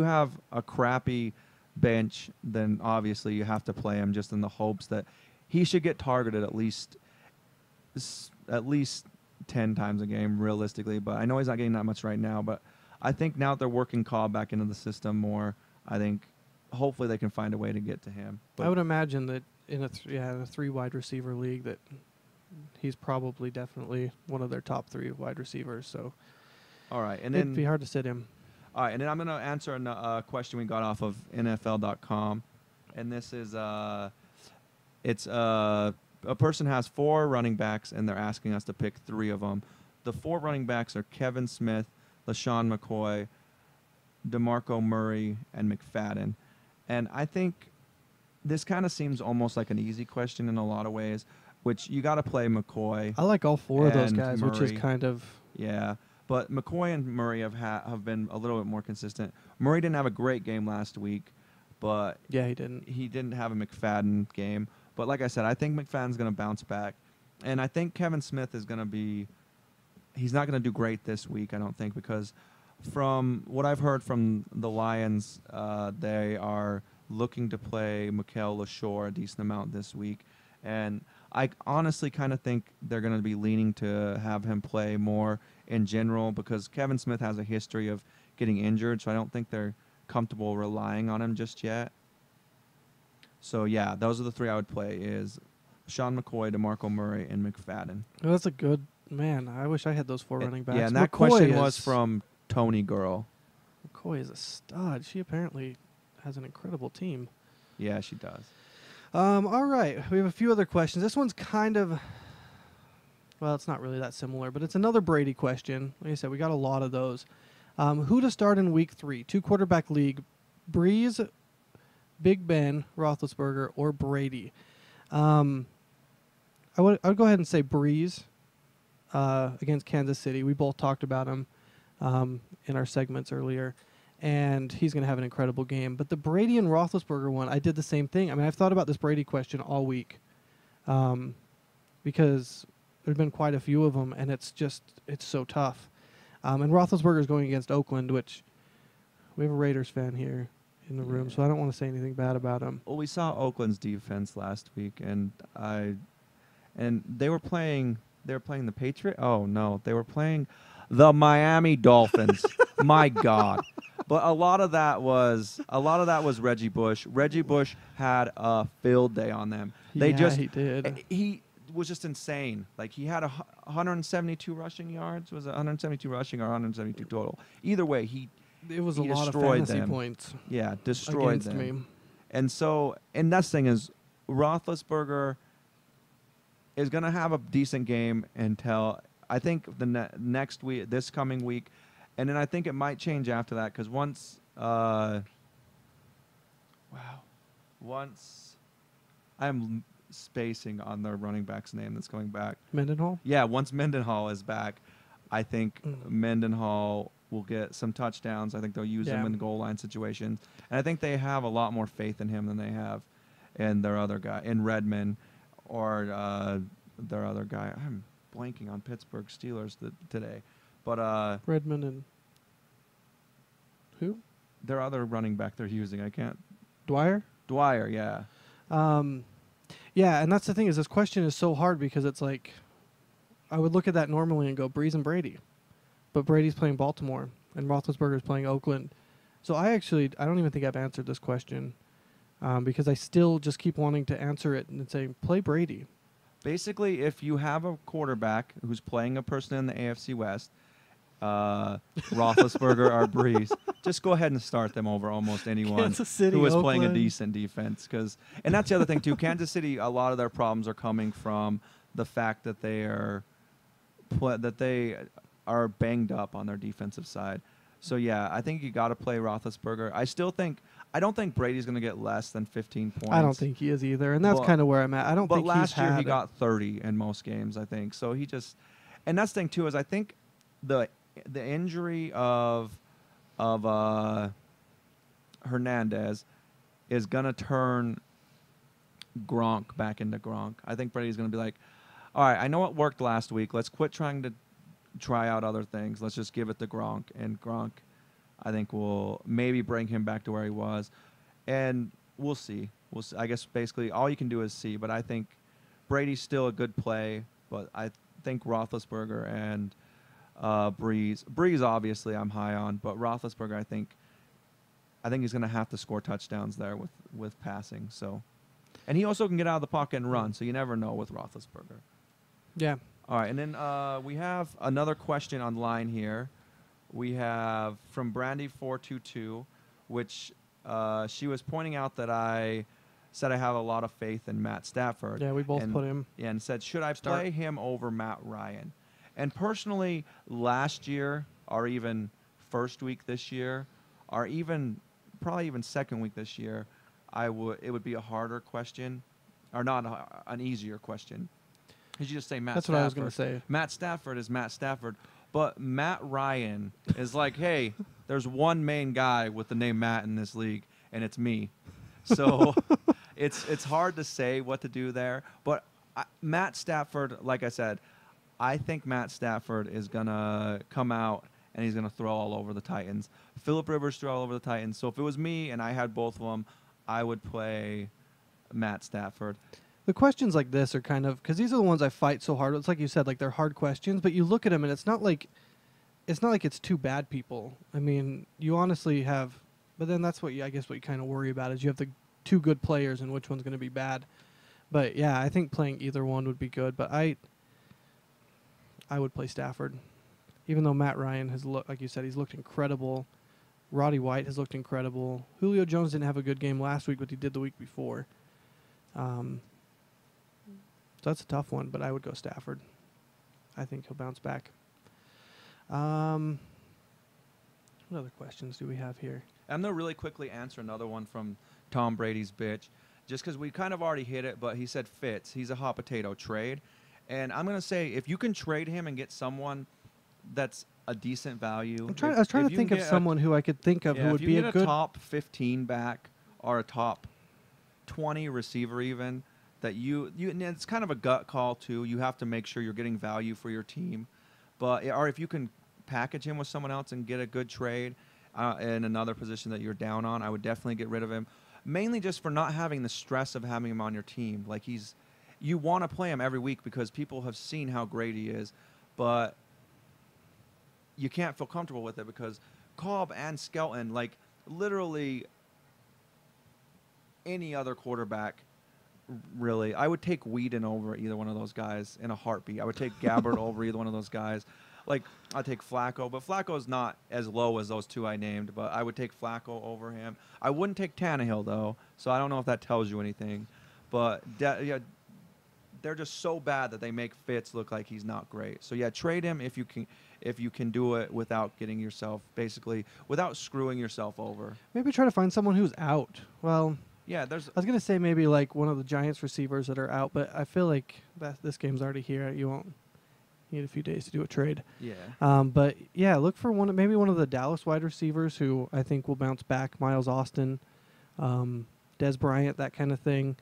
have a crappy bench, then obviously you have to play him just in the hopes that he should get targeted at least 10 times a game realistically. But I know he's not getting that much right now. But I think now that they're working Cobb back into the system more, I think hopefully they can find a way to get to him. But I would imagine that in a 3 wide receiver league that he's probably definitely one of their top 3 wide receivers. So all right, and it'd then be hard to sit him. all right, and then I'm going to answer a question we got off of NFL.com, and this is it's a person has 4 running backs, and they're asking us to pick 3 of them. The 4 running backs are Kevin Smith, LaShawn McCoy, DeMarco Murray, and McFadden. And I think this kind of seems almost like an easy question in a lot of ways, which you got to play McCoy. I like all 4 of those and guys, which is Murray. kind of Yeah, but McCoy and Murray have been a little bit more consistent. Murray didn't have a great game last week, but yeah, he didn't. he didn't have a McFadden game. But like I said, I think McFadden's going to bounce back. And I think Kevin Smith is going to be – he's not going to do great this week, I don't think, because from what I've heard from the Lions, they are looking to play Mikael LaShore a decent amount this week. And I honestly kind of think they're going to be leaning to have him play more in general, because Kevin Smith has a history of getting injured, so I don't think they're comfortable relying on him just yet. So yeah, those are the three I would play: is Sean McCoy, DeMarco Murray, and McFadden. Well, that's a good man. I wish I had those 4 running backs. Yeah, and that McCoy question was from Tony Girl. McCoy is a stud. She apparently has an incredible team. Yeah, she does. All right, we have a few other questions. This one's kind of, well, it's not really that similar, but it's another Brady question. Like I said, we got a lot of those. Who to start in Week 3? 2-quarterback league: Breeze, Big Ben, Roethlisberger, or Brady? I would go ahead and say Breeze against Kansas City. We both talked about him in our segments earlier, and he's going to have an incredible game. But the Brady and Roethlisberger one, I did the same thing. I mean, I've thought about this Brady question all week because there's been quite a few of them, and it's so tough. And Roethlisberger's going against Oakland, which we have a Raiders fan here in the room, so I don't want to say anything bad about him. Well, we saw Oakland's defense last week, and they were playing the Patriots. Oh no, they were playing the Miami Dolphins. My God. But a lot of that was Reggie Bush. Reggie Bush had a field day on them. He did. He was just insane. Like, he had 172 rushing yards. Was it 172 rushing or 172 total? Either way, it was a lot of fantasy points. Yeah, destroyed against them. Me. And so, and that's the thing is, Roethlisberger is going to have a decent game until I think the next week, this coming week, and then I think it might change after that because once I'm spacing on their running back's name that's coming back. Mendenhall? Yeah, once Mendenhall is back, I think Mendenhall will get some touchdowns. I think they'll use him in the goal line situations. And I think they have a lot more faith in him than they have in their other guy, in Redmond or their other guy. I'm blanking on Pittsburgh Steelers today. But Redmond and who? Their other running back they're using. I can't. Dwyer, yeah. Yeah, and that's the thing is this question is so hard because it's like I would look at that normally and go Breeze and Brady. But Brady's playing Baltimore and Roethlisberger's playing Oakland. So I don't even think I've answered this question because I still just keep wanting to answer it and say play Brady. Basically, if you have a quarterback who's playing a person in the AFC West, Roethlisberger or Breeze, just go ahead and start them over almost anyone Kansas City, who is Oakland. playing a decent defense. And that's the other thing, too. Kansas City, a lot of their problems are coming from the fact that they are banged up on their defensive side. So, yeah, I think you got to play Roethlisberger. I don't think Brady's going to get less than 15 points. I don't think he is either, and that's kind of where I'm at. I don't think last year he got 30 in most games, I think. So he just – and that's the thing, too, is I think the injury of Hernandez is going to turn Gronk back into Gronk. I think Brady's going to be like, all right, I know it worked last week. Let's quit trying to try out other things. Let's just give it to Gronk. And Gronk, I think, will maybe bring him back to where he was. And we'll see. I guess basically all you can do is see. But I think Brady's still a good play. But I think Roethlisberger and Breeze, obviously, I'm high on. But Roethlisberger, I think he's going to have to score touchdowns there with passing. So, and he also can get out of the pocket and run. So you never know with Roethlisberger. Yeah. All right, and then we have another question online here. We have from Brandy422, which she was pointing out that I said I have a lot of faith in Matt Stafford. Yeah, we both put him. Yeah, and said, should I play him over Matt Ryan? And personally, last year, or even first week this year, or probably even second week this year, it would be a harder question, or not an easier question. You just say Matt Stafford. That's what I was going to say. Matt Stafford is Matt Stafford. But Matt Ryan is like, hey, there's one main guy with the name Matt in this league, and it's me. So it's hard to say what to do there. But Matt Stafford, like I said, I think Matt Stafford is going to come out, and he's going to throw all over the Titans. Phillip Rivers threw all over the Titans. So if it was me and I had both of them, I would play Matt Stafford. The questions like this are kind of, because these are the ones I fight so hard. It's like you said, like they're hard questions, but you look at them and it's not like it's not like it's two bad people. I mean, you honestly have, but then that's what I guess what you kind of worry about is you have the two good players and which one's going to be bad. But yeah, I think playing either one would be good. But I would play Stafford, even though Matt Ryan has looked, like you said, he's looked incredible. Roddy White has looked incredible. Julio Jones didn't have a good game last week, but he did the week before. So that's a tough one, but I would go Stafford. I think he'll bounce back. What other questions do we have here? I'm going to really quickly answer another one from Tom Brady's bitch, just because we kind of already hit it, but he said Fitz. He's a hot potato trade. And I'm going to say if you can trade him and get someone that's a decent value. I was trying to think of someone who I could think of who would be a good... If you get a top 15 back or a top 20 receiver even, that you and it's kind of a gut call too. You have to make sure you're getting value for your team. But or if you can package him with someone else and get a good trade in another position that you're down on, I would definitely get rid of him. Mainly just for not having the stress of having him on your team. Like you want to play him every week because people have seen how great he is, but you can't feel comfortable with it because Cobb and Skelton, like literally any other quarterback, really, I would take Whedon over either one of those guys in a heartbeat. I would take Gabbard over either one of those guys. Like, I'd take Flacco, but Flacco's not as low as those two I named, but I would take Flacco over him. I wouldn't take Tannehill, though, so I don't know if that tells you anything. But, yeah, they're just so bad that they make Fitz look like he's not great. So, yeah, trade him if you can do it without getting yourself, basically, without screwing yourself over. Maybe try to find someone who's out. Well... Yeah, I was going to say maybe like one of the Giants receivers that are out, but I feel like this game's already here. You won't need a few days to do a trade. Yeah. But yeah, look for maybe one of the Dallas wide receivers who I think will bounce back. Miles Austin, Des Bryant, that kind of thing.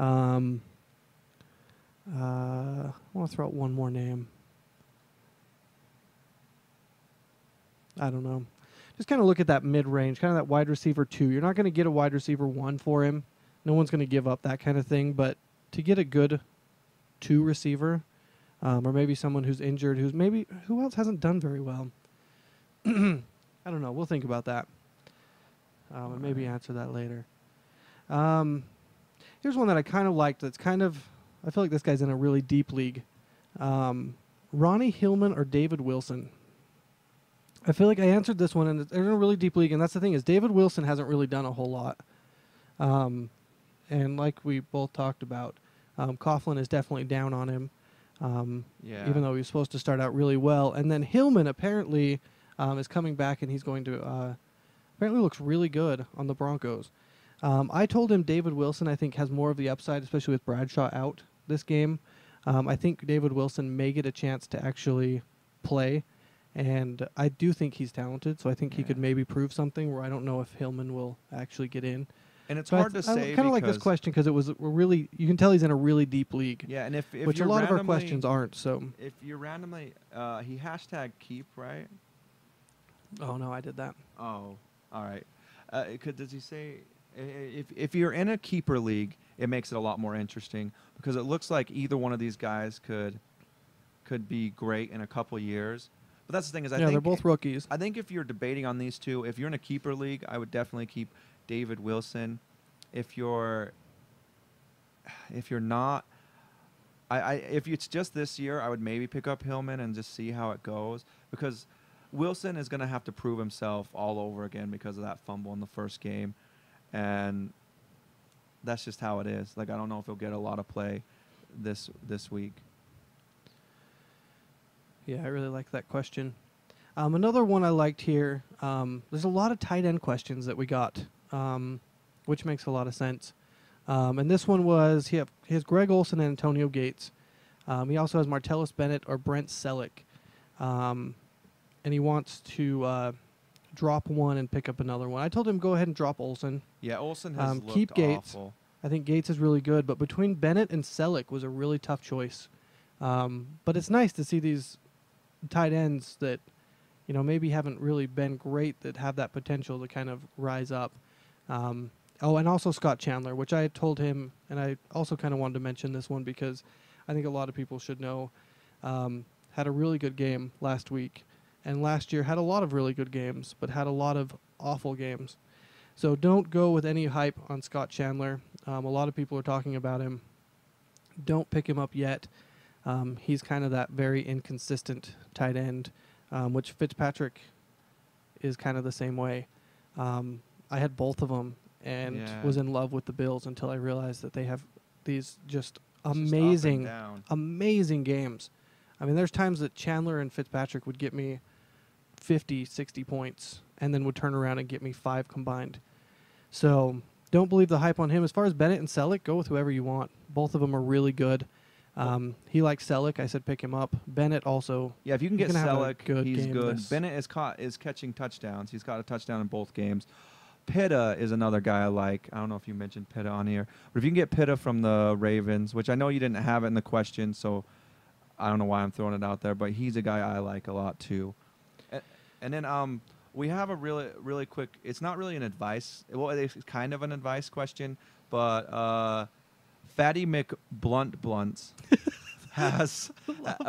I want to throw out one more name. I don't know. Just kind of look at that mid-range, kind of that wide receiver 2. You're not going to get a wide receiver 1 for him. No one's going to give up that kind of thing. But to get a good 2 receiver, or maybe someone who's injured, who else hasn't done very well? I don't know. We'll think about that. And maybe answer that later. Here's one that I kind of liked. I feel like this guy's in a really deep league. Ronnie Hillman or David Wilson? I feel like I answered this one, and they're in a really deep league, and that's the thing is David Wilson hasn't really done a whole lot. And like we both talked about, Coughlin is definitely down on him, even though he was supposed to start out really well. And then Hillman apparently is coming back, and he's going to apparently looks really good on the Broncos. I told him David Wilson, I think, has more of the upside, especially with Bradshaw out this game. I think David Wilson may get a chance to actually play. And I do think he's talented, so I think he could maybe prove something where I don't know if Hillman will actually get in. And it's hard to say. I kind of like this question because you can tell he's in a really deep league. Yeah, and if which a lot of our questions aren't. So if you randomly, he hashtag keep, right? Oh no, I did that. Oh, all right. Does he say if you're in a keeper league, it makes it a lot more interesting because it looks like either one of these guys could be great in a couple years. But that's the thing is, I think they're both rookies. I think if you're debating on these two, if you're in a keeper league, I would definitely keep David Wilson. If you're not, if it's just this year, I would maybe pick up Hillman and just see how it goes because Wilson is going to have to prove himself all over again because of that fumble in the first game, and that's just how it is. Like I don't know if he'll get a lot of play this week. Yeah, I really like that question. Another one I liked here, there's a lot of tight end questions that we got, which makes a lot of sense. And this one was, he has Greg Olsen and Antonio Gates. He also has Martellus Bennett or Brent Selleck. And he wants to drop one and pick up another one. I told him go ahead and drop Olsen. Yeah, Olsen has looked keep Gates. Awful. I think Gates is really good, but between Bennett and Selleck was a really tough choice. But it's nice to see these tight ends that, maybe haven't really been great that have that potential to kind of rise up. And also Scott Chandler, which I had told him, and I also kind of wanted to mention this one because I think a lot of people should know, had a really good game last week. and last year had a lot of really good games, but had a lot of awful games. So don't go with any hype on Scott Chandler. A lot of people are talking about him. Don't pick him up yet. He's kind of that very inconsistent tight end, which Fitzpatrick is kind of the same way. I had both of them and was in love with the Bills until I realized that they have these just amazing games. I mean, there's times that Chandler and Fitzpatrick would get me 50, 60 points and then would turn around and get me 5 combined. So don't believe the hype on him. As far as Bennett and Selleck, go with whoever you want. Both of them are really good. He likes Selleck. I said pick him up. Bennett also. Yeah, if you can get Selleck, he's good. This. Bennett is catching touchdowns. He's got a touchdown in both games. Pitta is another guy I like. I don't know if you mentioned Pitta on here. But if you can get Pitta from the Ravens, which I know you didn't have it in the question, so I don't know why I'm throwing it out there, but he's a guy I like a lot too. And then we have a really quick, it's not really an advice, well, it's kind of an advice question, but Fatty McBluntblunts has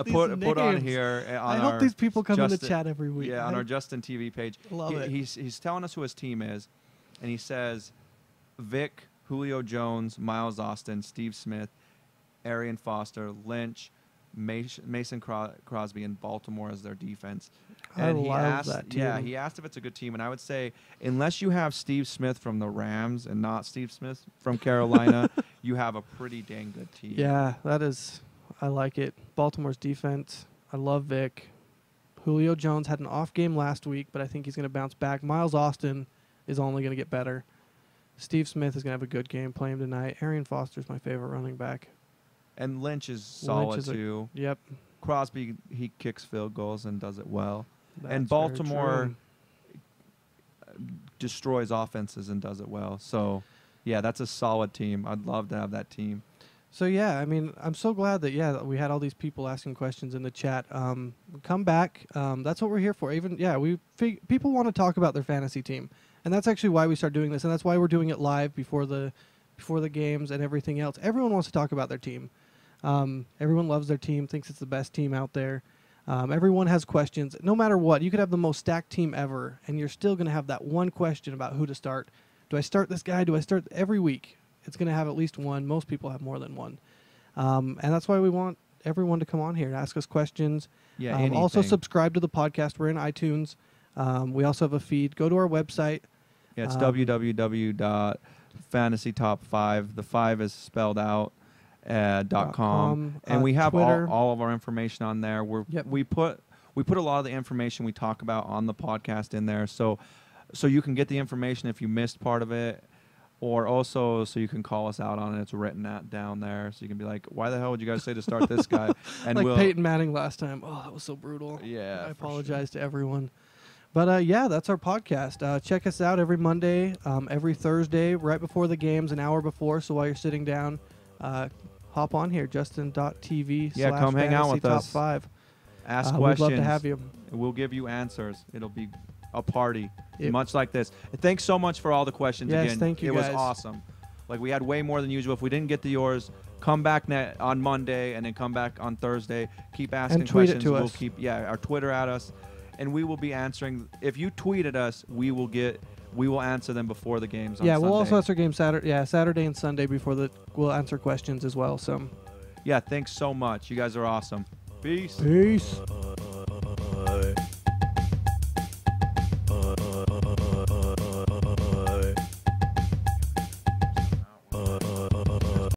put on here. I hope these people come in the chat every week. Yeah, on our Justin TV page. Love it. He's telling us who his team is, and he says Vic, Julio Jones, Miles Austin, Steve Smith, Arian Foster, Lynch, Mason Crosby, and Baltimore as their defense. And he asked if it's a good team, and I would say unless you have Steve Smith from the Rams and not Steve Smith from Carolina, you have a pretty dang good team. Yeah, that is. I like it. Baltimore's defense. I love Vic. Julio Jones had an off game last week, but I think he's going to bounce back. Miles Austin is only going to get better. Steve Smith is going to have a good game. Play him tonight. Arian Foster's my favorite running back. And Lynch is solid too. Yep. Crosby, he kicks field goals and does it well. That's and Baltimore destroys offenses and does it well. So, yeah, that's a solid team. I'd love to have that team. So, yeah, I mean, I'm so glad that, we had all these people asking questions in the chat. Come back. That's what we're here for. People want to talk about their fantasy team. And that's actually why we start doing this. And that's why we're doing it live before the games and everything else. Everyone wants to talk about their team. Everyone loves their team, thinks it's the best team out there. Everyone has questions. No matter what, you could have the most stacked team ever, and you're still going to have that one question about who to start. Do I start this guy? Do I start every week? It's going to have at least one. Most people have more than one. And that's why we want everyone to come on here and ask us questions. Yeah, also subscribe to the podcast. We're in iTunes. We also have a feed. Go to our website. Yeah, it's www.fantasytop5. The 5 is spelled out. .com. And we have all of our information on there. We put a lot of the information we talk about on the podcast in there, so you can get the information if you missed part of it, or also so you can call us out on it. It's written down there, so you can be like, "Why the hell would you guys say to start this guy?" And like Peyton Manning last time. Oh, that was so brutal. Yeah, I apologize to everyone. But that's our podcast. Check us out every Monday, every Thursday, right before the games, an hour before. So while you're sitting down, hop on here, justin.tv. Yeah, come hang out with us. Top 5. Ask questions. We'd love to have you. We'll give you answers. It'll be a party, much like this. Thanks so much for all the questions again. Yes, thank you, guys. It was awesome. Like, we had way more than usual. If we didn't get to yours, come back on Monday and then come back on Thursday. Keep asking and tweet questions. It to we'll us. Keep our Twitter at us, and we will be answering. If you tweet at us, we will answer them before the games on Sunday. We'll also answer games Saturday and Sunday we'll answer questions as well. So, yeah, thanks so much. You guys are awesome. Peace. Peace.